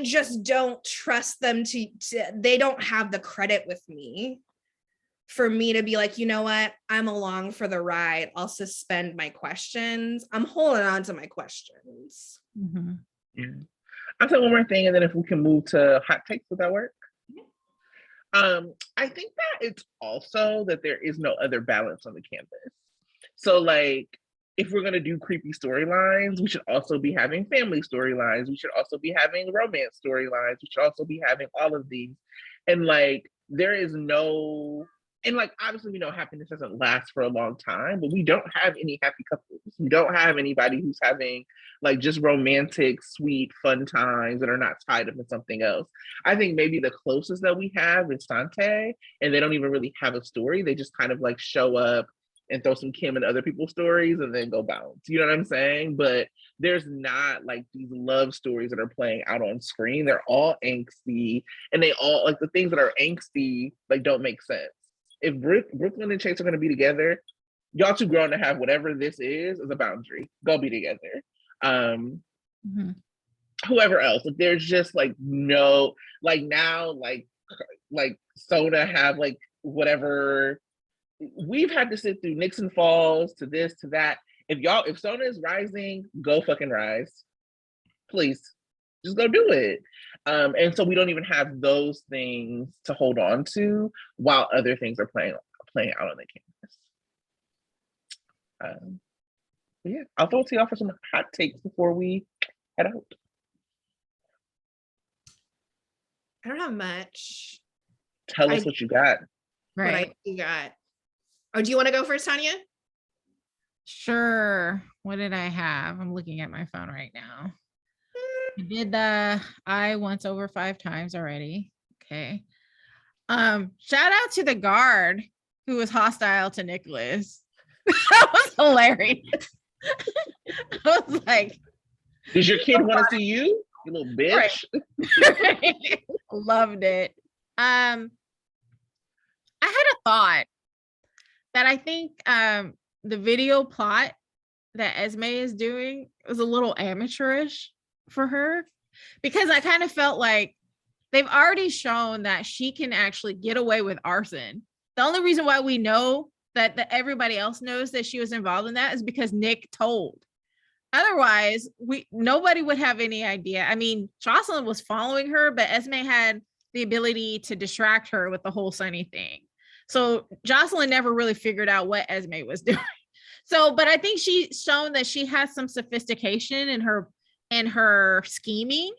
just don't trust them to they don't have the credit with me for me to be like, you know what, I'm along for the ride. I'll suspend my questions. I'm holding on to my questions. Yeah. I'll say one more thing, and then if we can move to hot takes, would that work? I think that it's also that there is no other balance on the canvas. So like, if we're going to do creepy storylines, we should also be having family storylines. We should also be having romance storylines. We should also be having all of these. And like, there is no, and like, obviously we know happiness doesn't last for a long time, but we don't have any happy couples. We don't have anybody who's having like just romantic, sweet, fun times that are not tied up in something else. I think maybe the closest that we have is Sante, and they don't even really have a story. They just kind of like show up and throw some Kim and other people's stories and then go bounce. You know what I'm saying? But there's not like these love stories that are playing out on screen. They're all angsty, and they all, like, the things that are angsty like don't make sense. If Brooklyn and Chase are going to be together, y'all too grown to have whatever this is a boundary. Go be together. Whoever else, if there's just like no, like now, like Soda have like whatever. We've had to sit through Nixon Falls, to this, to that. If Sona is rising, go fucking rise. Please. Just go do it. And so we don't even have those things to hold on to while other things are playing out on the canvas. Yeah, I'll throw it to y'all for some hot takes before we head out. I don't have much. Tell us what you got. Right. What you got. Oh, do you want to go first, Tanya? Sure. What did I have? I'm looking at my phone right now. I did the I once over 5 times already. Okay. Shout out to the guard who was hostile to Nicholas. That was hilarious. I was like, does your kid want to see you little bitch? Right. Loved it. I had a thought that I think the video plot that Esme is doing was a little amateurish for her, because I kind of felt like they've already shown that she can actually get away with arson. The only reason why we know that everybody else knows that she was involved in that is because Nick told. Otherwise, nobody would have any idea. I mean, Jocelyn was following her, but Esme had the ability to distract her with the whole Sonny thing. So Jocelyn never really figured out what Esme was doing. So, but I think she's shown that she has some sophistication in her scheming,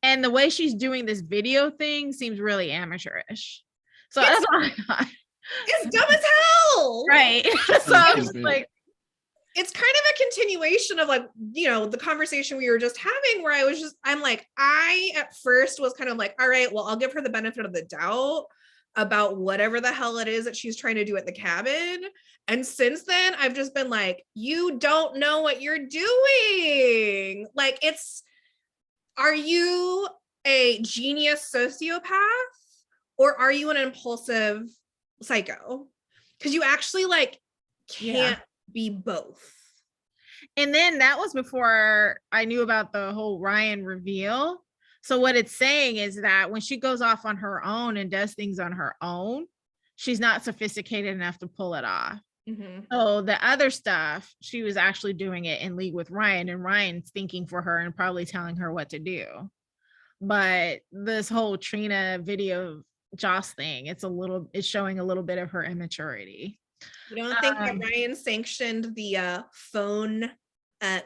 and the way she's doing this video thing seems really amateurish. So that's what I thought. It's dumb as hell. Right. So I was just like, it's kind of a continuation of, like, you know, the conversation we were just having, where I at first was kind of like, all right, well, I'll give her the benefit of the doubt about whatever the hell it is that she's trying to do at the cabin. And since then, I've just been like, you don't know what you're doing. Like, are you a genius sociopath, or are you an impulsive psycho? Because you actually can't be both. And then that was before I knew about the whole Ryan reveal. So what it's saying is that when she goes off on her own and does things on her own, she's not sophisticated enough to pull it off. So the other stuff, she was actually doing it in league with Ryan, and Ryan's thinking for her and probably telling her what to do. But this whole Trina video Joss thing, it's showing a little bit of her immaturity. You don't think that Ryan sanctioned the phone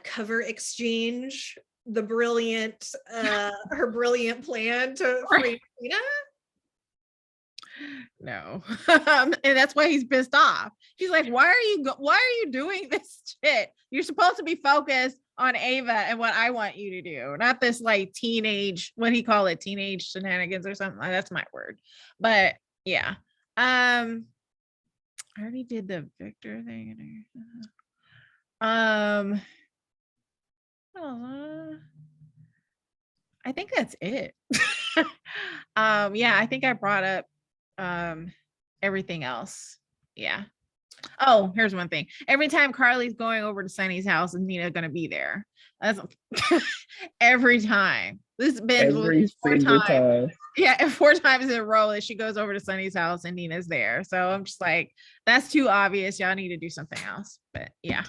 cover exchange the brilliant her brilliant plan to free Tina? No. And that's why he's pissed off. He's like, why are you doing this shit? You're supposed to be focused on Ava and what I want you to do, not this like teenage, what do you call it, teenage shenanigans or something. That's my word. But yeah. I already did the Victor thing. I think that's it. Yeah, I think I brought up everything else. Yeah. Oh, here's one thing. Every time Carly's going over to Sonny's house, is Nina gonna be there? That's every time. This has been Every 4 single times. time. Yeah, 4 times in a row that she goes over to Sonny's house and Nina's there. So I'm just like, that's too obvious. Y'all need to do something else. But yeah.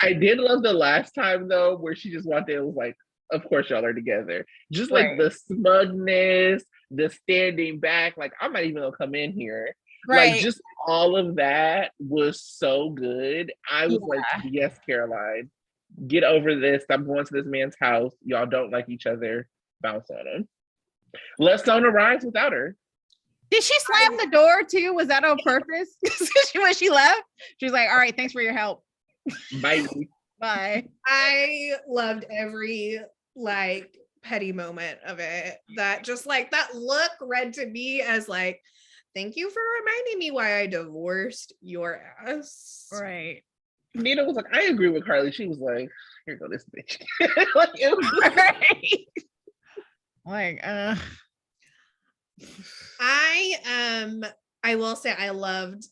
I did love the last time though, where she just walked in and was like, of course y'all are together. Just like the smugness, the standing back, like I'm not even gonna come in here. Right. Like just all of that was so good. I was like, yes, Caroline, get over this. Stop going to this man's house. Y'all don't like each other. Bounce on him. Let Sona rise without her. Did she slam the door too? Was that on purpose? When she left, she was like, all right, thanks for your help. Bye. Bye. I loved every like petty moment of it. That just like that look read to me as like, thank you for reminding me why I divorced your ass. Right. Nina was like, I agree with Carly. She was like, here go this bitch. Like, it was right. Like, I will say I loved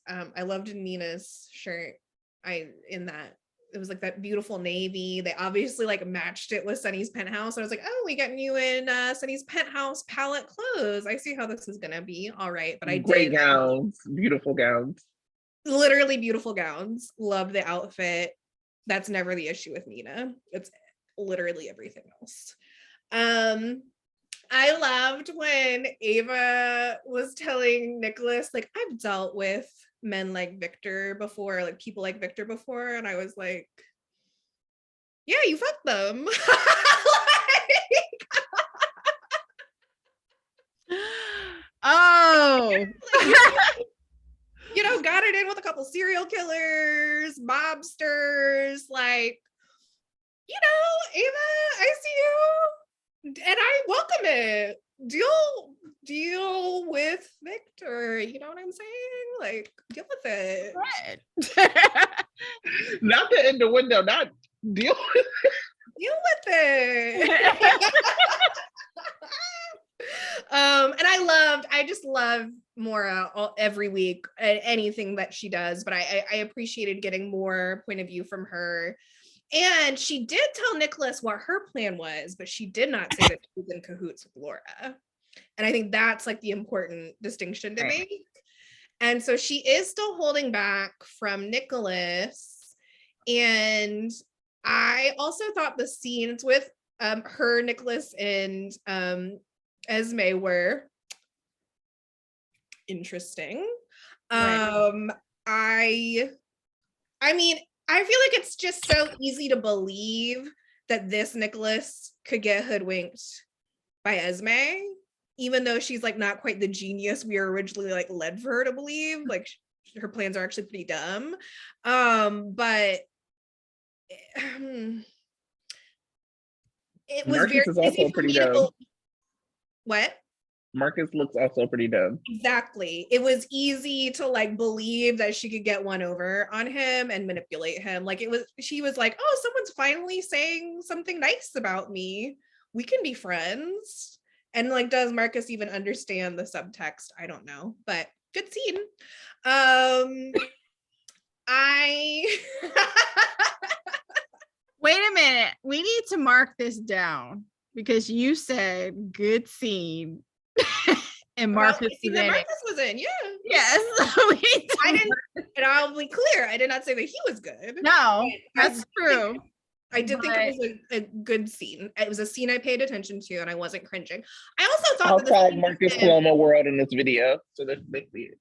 Nina's shirt. It was like that beautiful navy. They obviously like matched it with Sonny's penthouse. I was like, oh, we got new in Sonny's penthouse palette clothes. I see how this is gonna be. All right. But I great gowns, beautiful gowns. Literally beautiful gowns. Love the outfit. That's never the issue with Nina. It's literally everything else. I loved when Ava was telling Nicholas, like, I've dealt with men like Victor before, like people like Victor before. And I was like, yeah, you fucked them. oh. You know, got it in with a couple serial killers, mobsters, like, you know, Ava, I see you. And I welcome it. Deal with Victor. You know what I'm saying? Like, deal with it. Not the in the window, not deal with it. Deal with it. And I just love Maura every week, anything that she does, but I appreciated getting more point of view from her. And she did tell Nicholas what her plan was, but she did not say that she was in cahoots with Laura. And I think that's like the important distinction to make. And so she is still holding back from Nicholas. And I also thought the scenes with her, Nicholas, and Esme were interesting. I mean, I feel like it's just so easy to believe that this Nicholas could get hoodwinked by Esme, even though she's like not quite the genius we were originally like led for her to believe. Like her plans are actually pretty dumb. But it was Marcus very is also pretty dumb. What? Marcus looks also pretty dumb. Exactly. It was easy to like believe that she could get one over on him and manipulate him. Like she was like, oh, someone's finally saying something nice about me. We can be friends. And like, does Marcus even understand the subtext? I don't know, but good scene. Wait a minute. We need to mark this down because you said good scene. And Marcus was in, yeah. Yes. I didn't, and I'll be clear, I did not say that he was good. No, that's true. I did think it was a good scene. It was a scene I paid attention to and I wasn't cringing. I also thought outside Marcus Cuomo world in this video, so that's basically it.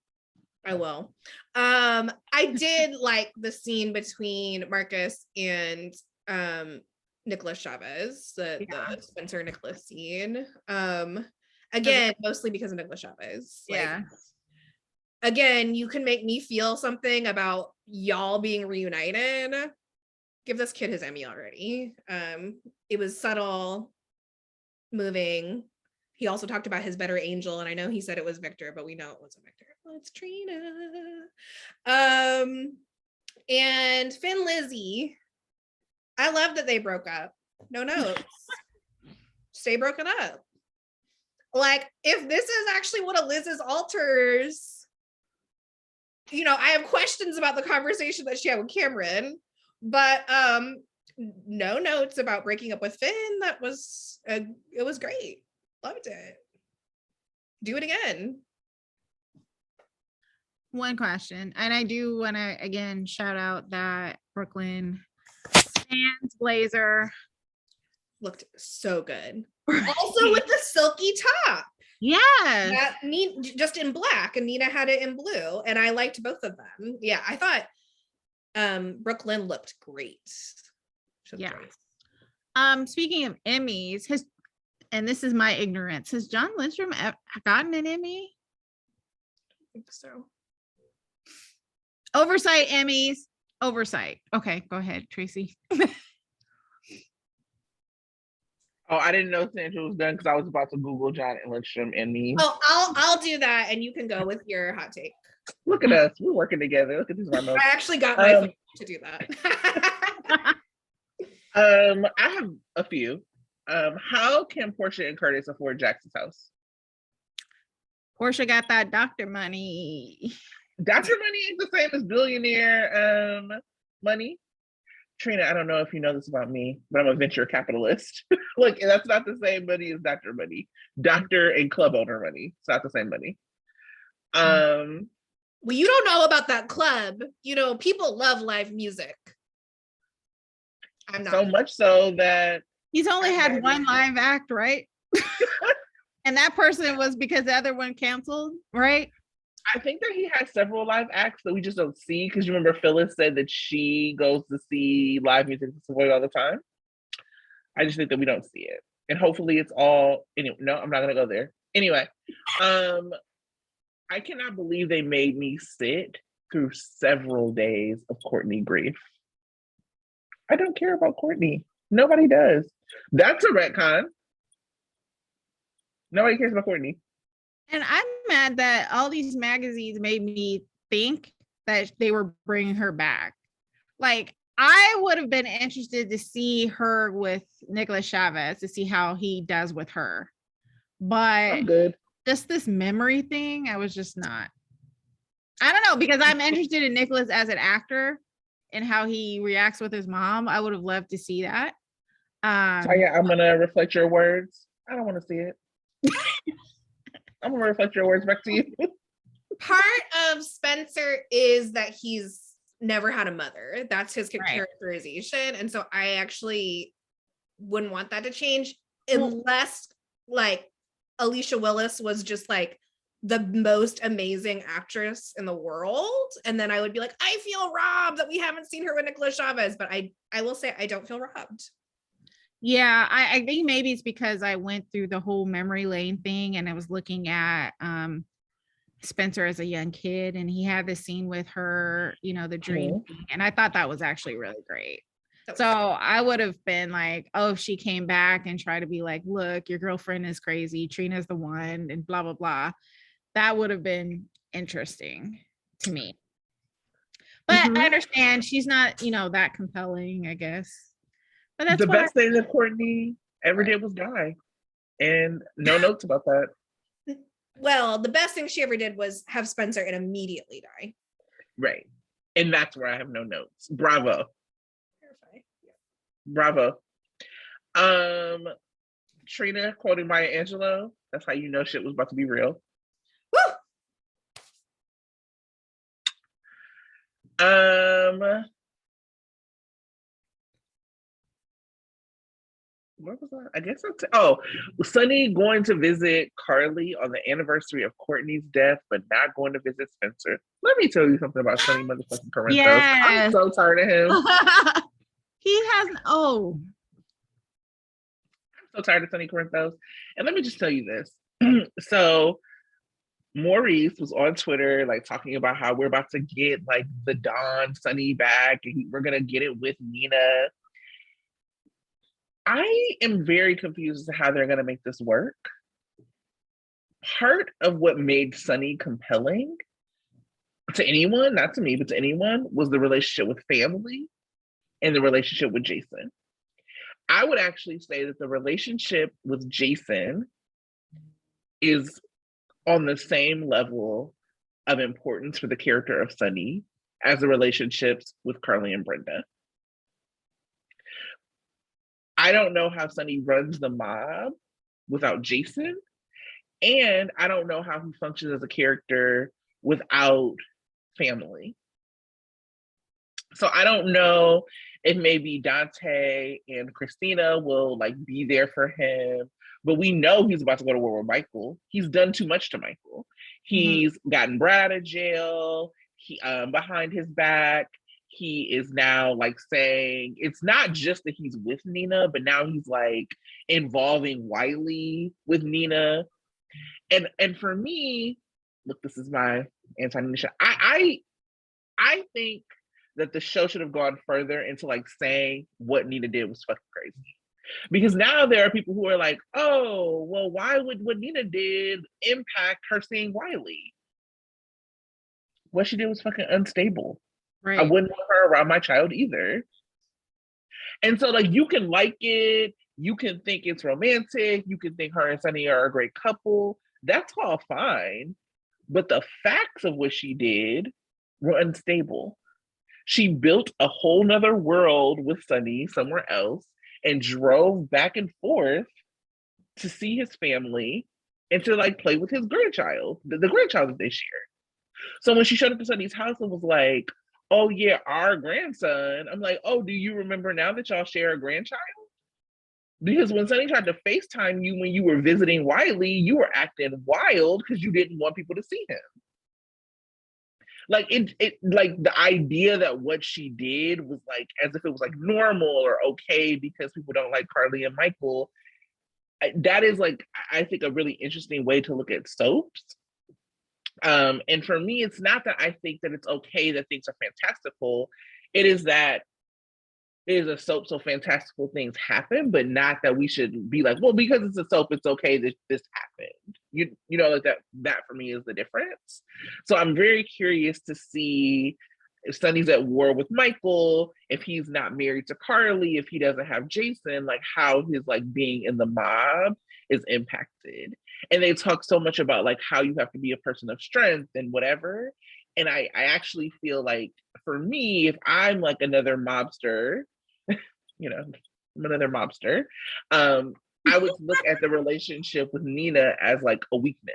I will. I did like the scene between Marcus and Nicholas Chavez, the Spencer Nicholas scene. Okay. Mostly because of Nicholas Chavez. Yeah. Again, you can make me feel something about y'all being reunited. Give this kid his Emmy already. It was subtle, moving. He also talked about his better angel, and I know he said it was Victor, but we know it wasn't Victor. Well, it's Trina. And Finn Lizzie. I love that they broke up. No notes. Stay broken up. Like, if this is actually one of Liz's alters, you know, I have questions about the conversation that she had with Cameron, but no notes about breaking up with Finn. That was it was great. Loved it. Do it again. One question, and I do want to again shout out that Brooklyn Sands blazer. Looked so good. Also with the silky top. Yes. That just in black, and Nina had it in blue, and I liked both of them. Yeah, I thought Brooklyn looked great. Great. Speaking of Emmys, and this is my ignorance, has John Lindstrom gotten an Emmy? I think so. Oversight Emmys. Oversight. Okay, go ahead, Tracy. Oh, I didn't know Sandra was done because I was about to Google John Lindstrom and me. Oh, I'll do that, and you can go with your hot take. Look at us, we're working together. Look at these. I actually got my phone to do that. I have a few. How can Portia and Curtis afford Jackson's house? Portia got that doctor money. Doctor money ain't the same as billionaire money. Trina, I don't know if you know this about me, but I'm a venture capitalist. Like, that's not the same money as doctor money. Doctor and club owner money. It's not the same money. Well, you don't know about that club. You know, people love live music. I'm not. So much so that he's only had one live act, right? And that person was because the other one canceled, right? I think that he has several live acts that we just don't see, because you remember Phyllis said that she goes to see live music in Savoy all the time. I just think that we don't see it. And hopefully it's all, anyway, no, I'm not gonna go there. Anyway, I cannot believe they made me sit through several days of Courtney grief. I don't care about Courtney. Nobody does. That's a retcon. Nobody cares about Courtney. And I'm mad that all these magazines made me think that they were bringing her back. Like, I would have been interested to see her with Nicholas Chavez to see how he does with her. But I'm good. Just this memory thing, I was just not. I don't know, because I'm interested in Nicholas as an actor and how he reacts with his mom. I would have loved to see that. I'm gonna reflect your words. I don't want to see it. I'm gonna reflect your words back to you. Part of Spencer is that he's never had a mother. That's his characterization. And so I actually wouldn't want that to change unless like Alicia Willis was just like the most amazing actress in the world. And then I would be like, I feel robbed that we haven't seen her with Nicholas Chavez. But I will say I don't feel robbed. Yeah, I think maybe it's because I went through the whole memory lane thing and I was looking at Spencer as a young kid, and he had this scene with her, you know, the dream thing, and I thought that was actually really great. So I would have been like, oh, if she came back and tried to be like, look, your girlfriend is crazy, Trina's the one, and blah, blah, blah. That would have been interesting to me. But I understand she's not, you know, that compelling, I guess. But that's the best thing that Courtney ever did was die. And no notes about that. Well, the best thing she ever did was have Spencer and immediately die. Right. And that's where I have no notes. Bravo. Bravo. Trina quoting Maya Angelou. That's how you know shit was about to be real. Woo! Where was that? I guess that's Sonny going to visit Carly on the anniversary of Courtney's death, but not going to visit Spencer. Let me tell you something about Sonny motherfucking Corinthos. Yes. I'm so tired of him. He has So tired of Sonny Corinthos. And let me just tell you this. So Maurice was on Twitter, like talking about how we're about to get like the Don Sonny back, and we're gonna get it with Nina. I am very confused as to how they're gonna make this work. Part of what made Sonny compelling to anyone, not to me, but to anyone, was the relationship with family and the relationship with Jason. I would actually say that the relationship with Jason is on the same level of importance for the character of Sonny as the relationships with Carly and Brenda. I don't know how Sonny runs the mob without Jason, and I don't know how he functions as a character without family. So I don't know if maybe Dante and Christina will like be there for him, but we know he's about to go to war with Michael. He's done too much to Michael. He's gotten Brad out of jail. He behind his back. He is now like saying it's not just that he's with Nina, but now he's like involving Wiley with Nina. And for me, look, this is my anti-Nina. I think that the show should have gone further into like saying what Nina did was fucking crazy. Because now there are people who are like, oh, well, why would what Nina did impact her seeing Wiley? What she did was fucking unstable. Right. I wouldn't want her around my child either. And so like you can like it, you can think it's romantic, you can think her and Sonny are a great couple. That's all fine. But the facts of what she did were unstable. She built a whole nother world with Sonny somewhere else and drove back and forth to see his family and to like play with his grandchild, the grandchild that they share. So when she showed up to Sonny's house and was like, oh yeah, our grandson, I'm like, oh, do you remember now that y'all share a grandchild? Because when Sonny tried to FaceTime you when you were visiting Wiley, you were acting wild because you didn't want people to see him. Like it like the idea that what she did was like as if it was like normal or okay because people don't like Carly and Michael. That is like I think a really interesting way to look at soaps. And for me, it's not that I think that it's okay that things are fantastical. It is that it is a soap, so fantastical things happen, but not that we should be like, well, because it's a soap, it's okay that this happened. You know, like that for me is the difference. So I'm very curious to see if Sonny's at war with Michael, if he's not married to Carly, if he doesn't have Jason, like how his like being in the mob is impacted. And they talk so much about like how you have to be a person of strength and whatever. And I actually feel like for me, if I'm like another mobster, you know, I'm another mobster, I would look at the relationship with Nina as like a weakness.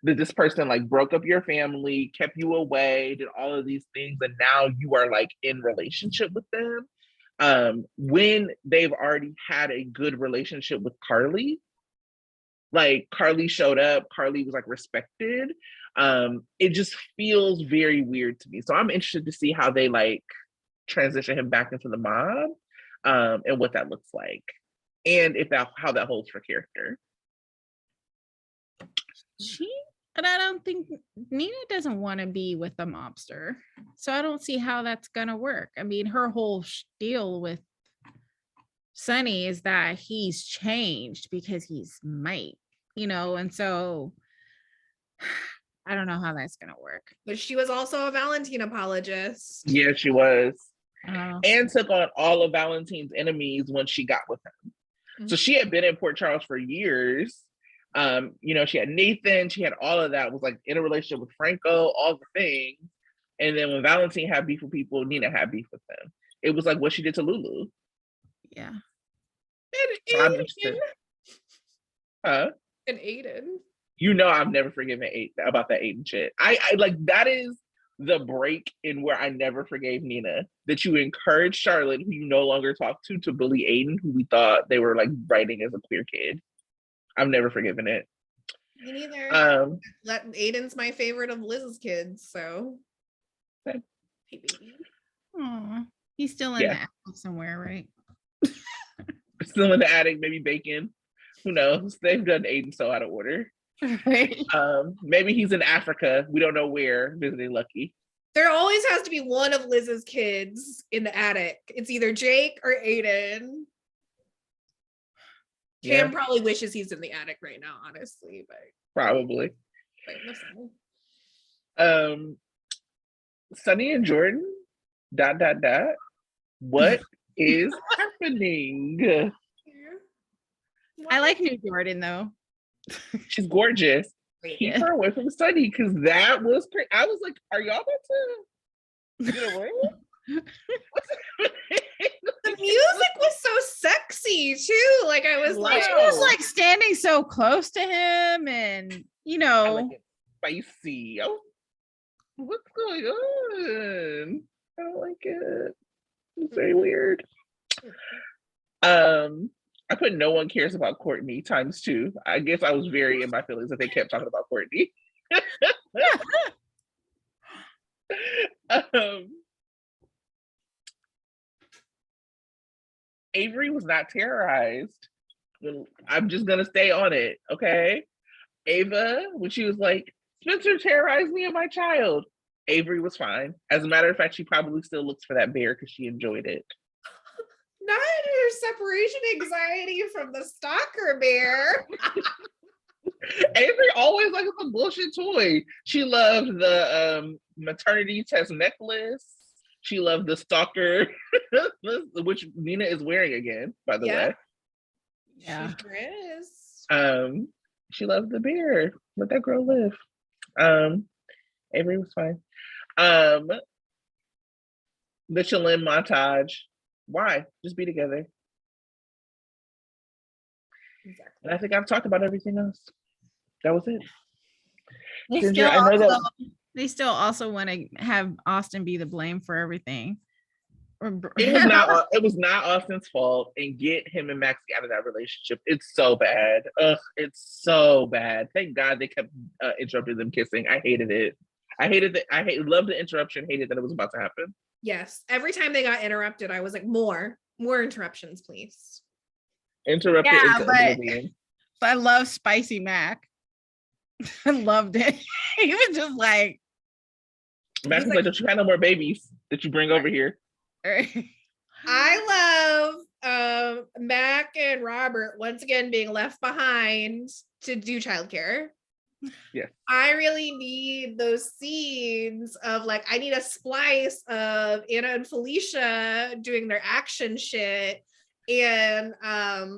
That this person like broke up your family, kept you away, did all of these things, and now you are like in relationship with them. When they've already had a good relationship with Carly, like Carly showed up, Carly was like respected. It just feels very weird to me. So I'm interested to see how they like transition him back into the mob, and what that looks like, and if that how that holds for character. But I don't think Nina doesn't want to be with a mobster, so I don't see how that's gonna work. I mean, her whole deal with Sonny is that he's changed because he's Mike, you know, and so I don't know how that's gonna work. But she was also a Valentine apologist. Yeah, she was. And took on all of Valentine's enemies when she got with him. Mm-hmm. So she had been in Port Charles for years. You know, she had Nathan, she had all of that, was like in a relationship with Franco, all the things. And then when Valentine had beef with people, Nina had beef with them. It was like what she did to Lulu. Yeah. And so I'm interested. Huh? And Aiden. You know, I've never forgiven Aiden about that Aiden shit. I like that is the break in where I never forgave Nina, that you encouraged Charlotte, who you no longer talk to bully Aiden, who we thought they were like writing as a queer kid. I've never forgiven it. Me neither. Aiden's my favorite of Liz's kids, so. Okay. Hey, baby. Aww. He's still in the apple somewhere, right? Still in the attic, maybe baking. Who knows? They've done Aiden so out of order. Right. Maybe he's in Africa. We don't know where, visiting Lucky. There always has to be one of Liz's kids in the attic. It's either Jake or Aiden. Cam probably wishes he's in the attic right now, honestly, but probably. Sonny and Jordan. ... What is happening? I like nuJordan though. She's gorgeous. Keep her away from Sonny because that was crazy. I was like, are y'all about to get away? The music was so sexy too. Like I was like, she was like standing so close to him, and you know, like spicy. Oh, what's going on? I don't like it. It's very weird. I put no one cares about Courtney ×2. I guess I was very in my feelings that they kept talking about Courtney. Avery was not terrorized. I'm just gonna stay on it, okay? Ava, when she was like, Spencer terrorized me and my child. Avery was fine. As a matter of fact, she probably still looks for that bear because she enjoyed it. Not her separation anxiety from the stalker bear. Avery always like a bullshit toy. She loved the maternity test necklace. She loved the stalker, which Nina is wearing again, by the way. Yeah, she sure is. She loved the bear. Let that girl live. Avery was fine. The Shalyn montage. Why? Just be together. Exactly. And I think I've talked about everything else. That was it. They still also want to have Austin be the blame for everything. It was not Austin's fault, and get him and Maxie out of that relationship. It's so bad. Ugh, it's so bad. Thank God they kept interrupting them kissing. I hated it. Loved the interruption, hated that it was about to happen. Yes. Every time they got interrupted, I was like, more interruptions, please. Interrupted into oblivion. But I love Spicy Mac. I loved it. He was just like, Mac was like, don't you have no more babies that you bring over here? I love Mac and Robert once again being left behind to do childcare. Yeah. I really need those scenes of like, I need a splice of Anna and Felicia doing their action shit and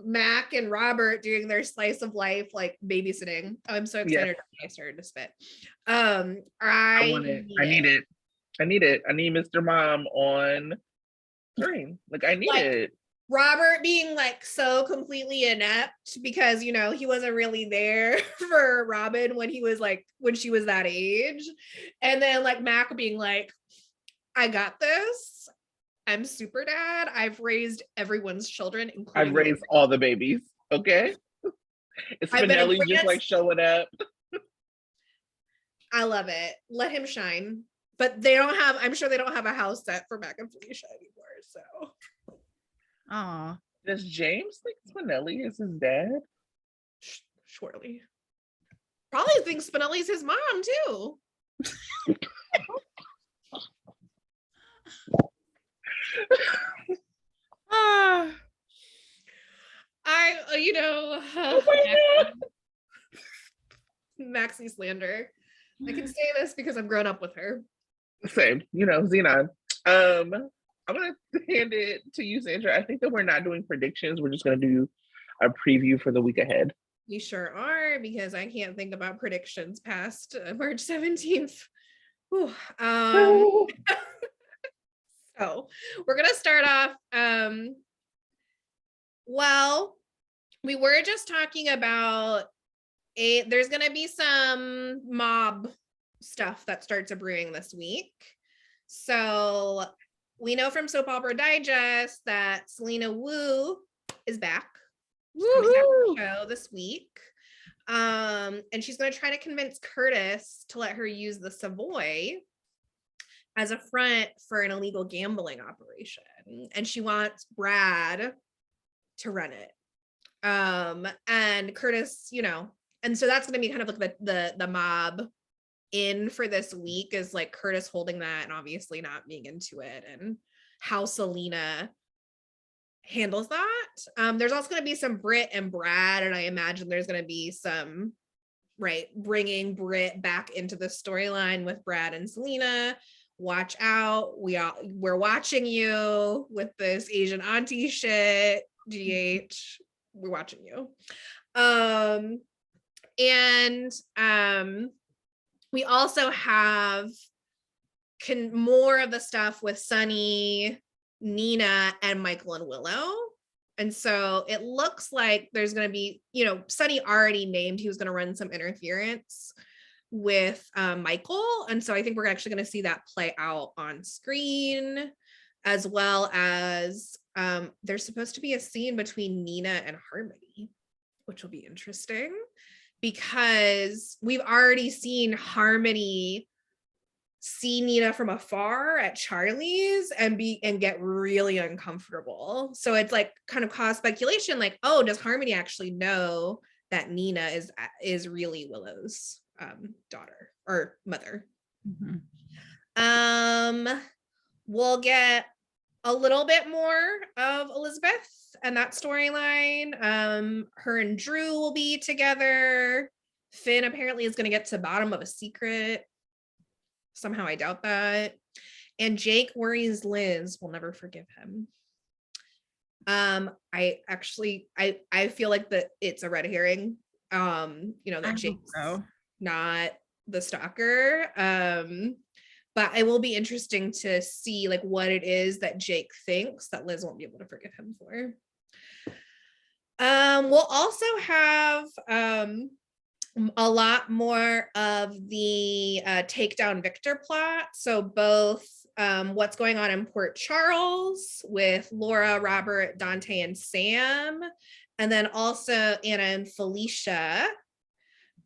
Mac and Robert doing their slice of life, like babysitting. Oh, I'm so excited. I started to spit. I want it. I need it. I need Mr. Mom on screen. Like I need it. Robert being like so completely inept because you know he wasn't really there for Robin when she was that age, and then like Mac being like, I got this, I'm super dad, I've raised everyone's children, including I've raised all the babies. Okay. It's Spinelli just like showing up. I love it. Let him shine. But I'm sure they don't have a house set for Mac and Felicia anymore, so. Aw. Does James think Spinelli is his dad? Surely. Probably thinks Spinelli's his mom too. Maxie slander. I can say this because I've grown up with her. Same, Xenon. I'm gonna hand it to you, Sandra. I think that we're not doing predictions. We're just gonna do a preview for the week ahead. We sure are, because I can't think about predictions past March 17th. So we're gonna start off. Well, we were just talking about there's gonna be some mob stuff that starts brewing this week. So we know from Soap Opera Digest that Selena Wu is back. She's coming back to the show this week. And she's going to try to convince Curtis to let her use the Savoy as a front for an illegal gambling operation. And she wants Brad to run it. And Curtis, you know, and so that's going to be kind of like the mob in for this week is like Curtis holding that and obviously not being into it, and how Selena handles that. There's also going to be some Britt and Brad, and I imagine there's going to be some, right, bringing Britt back into the storyline with Brad and Selena. Watch out, we're watching you with this Asian auntie shit, GH, we're watching you. And we also have more of the stuff with Sonny, Nina, and Michael and Willow. And so it looks like there's going to be, you know, Sonny already named he was going to run some interference with Michael. And so I think we're actually going to see that play out on screen, as well as there's supposed to be a scene between Nina and Harmony, which will be interesting because we've already seen Harmony see Nina from afar at Charlie's and get really uncomfortable. So it's like kind of cause speculation, like, oh, does Harmony actually know that Nina is really Willow's daughter or mother? We'll get a little bit more of Elizabeth and that storyline. Her and Drew will be together. Finn apparently is going to get to the bottom of a secret. Somehow I doubt that. And Jake worries Liz will never forgive him. I feel like that it's a red herring. You know, that Jake's not the stalker. But it will be interesting to see like what it is that Jake thinks that Liz won't be able to forgive him for. We'll also have a lot more of the take down Victor plot. So both what's going on in Port Charles with Laura, Robert, Dante, and Sam, and then also Anna and Felicia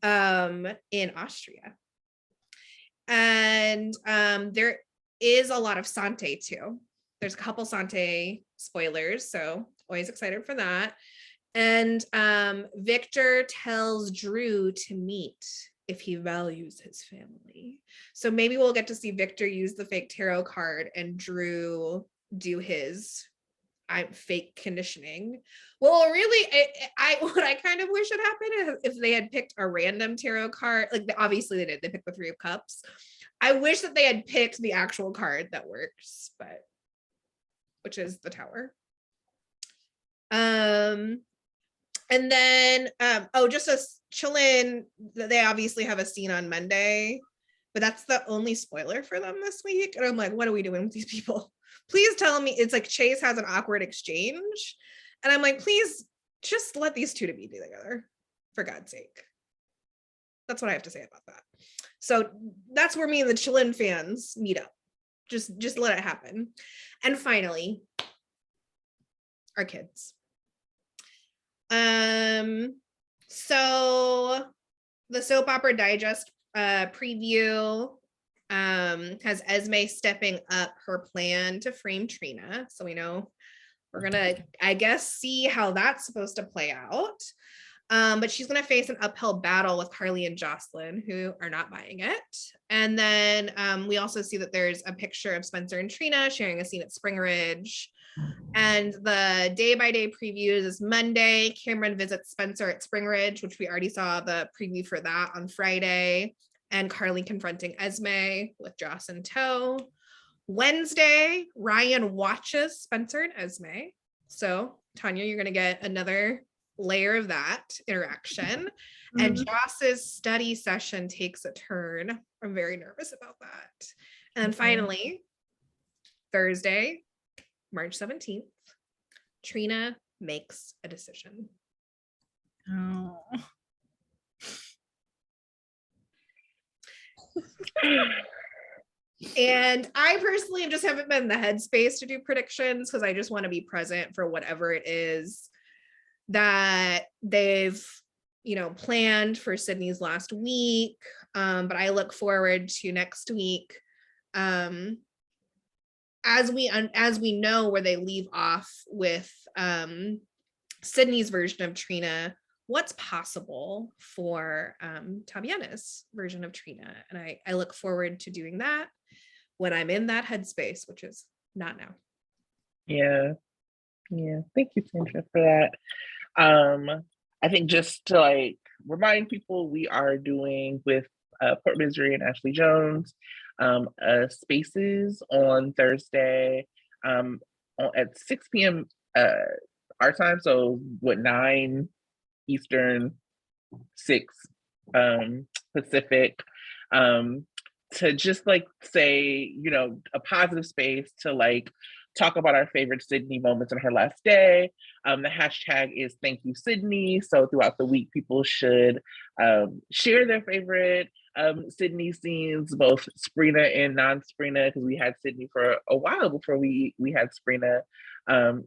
in Austria. And there is a lot of Sante too. There's a couple Sante spoilers, so always excited for that. And Victor tells Drew to meet if he values his family. So maybe we'll get to see Victor use the fake tarot card and Drew do his fake conditioning. Well, really, what I kind of wish had happened is if they had picked a random tarot card, like obviously they did, they picked the Three of Cups. I wish that they had picked the actual card that works, but which is the Tower. And then, just a chill in, they obviously have a scene on Monday, but that's the only spoiler for them this week. And I'm like, what are we doing with these people? Please tell me. It's like Chase has an awkward exchange. And I'm like, please just let these two to be together, for God's sake. That's what I have to say about that. So that's where me and the Chillin fans meet up. Just let it happen. And finally, our kids. So the Soap Opera Digest preview has Esme stepping up her plan to frame Trina. So we know we're gonna, I guess, see how that's supposed to play out. But she's gonna face an uphill battle with Carly and Jocelyn, who are not buying it. And then we also see that there's a picture of Spencer and Trina sharing a scene at Spring Ridge. And the day-by-day previews is Monday. Cameron visits Spencer at Spring Ridge, which we already saw the preview for that on Friday. And Carly confronting Esme with Joss in tow. Wednesday, Ryan watches Spencer and Esme. So Tanya, you're gonna get another layer of that interaction. Mm-hmm. And Joss's study session takes a turn. I'm very nervous about that. And then finally, Thursday, March 17th, Trina makes a decision. Oh. And I personally just haven't been in the headspace to do predictions because I just want to be present for whatever it is that they've, planned for Sydney's last week. But I look forward to next week. As we know where they leave off with Sydney's version of Trina, what's possible for Tabiana's version of Trina. And I look forward to doing that when I'm in that headspace, which is not now. Yeah. Thank you, Sandra, for that. I think just to like remind people, we are doing with Port Misery and Ashley Jones spaces on Thursday at 6 p.m. Our time. So what, 9 Eastern, 6 Pacific. To just like say, you know, a positive space to like talk about our favorite Sydney moments in her last day. The hashtag is Thank You Sydney. So throughout the week, people should share their favorite Sydney scenes, both Sprina and non-Sprina, because we had Sydney for a while before we had Sprina.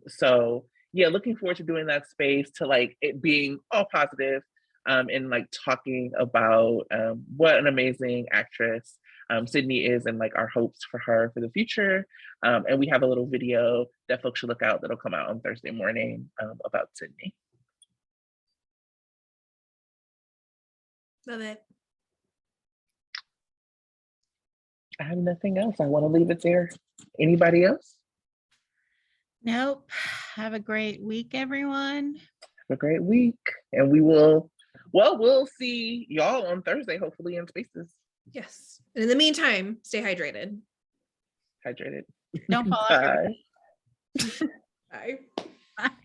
So yeah, looking forward to doing that space, to like it being all positive and like talking about what an amazing actress Sydney is, and like our hopes for her for the future. And we have a little video that folks should look out that'll come out on Thursday morning about Sydney. Love it. I have nothing else. I want to leave it there. Anybody else? Nope. Have a great week, everyone. Have a great week. And we'll see y'all on Thursday, hopefully in spaces. Yes. And in the meantime, stay hydrated. Hydrated. Don't fall off your Bye. Bye. Bye.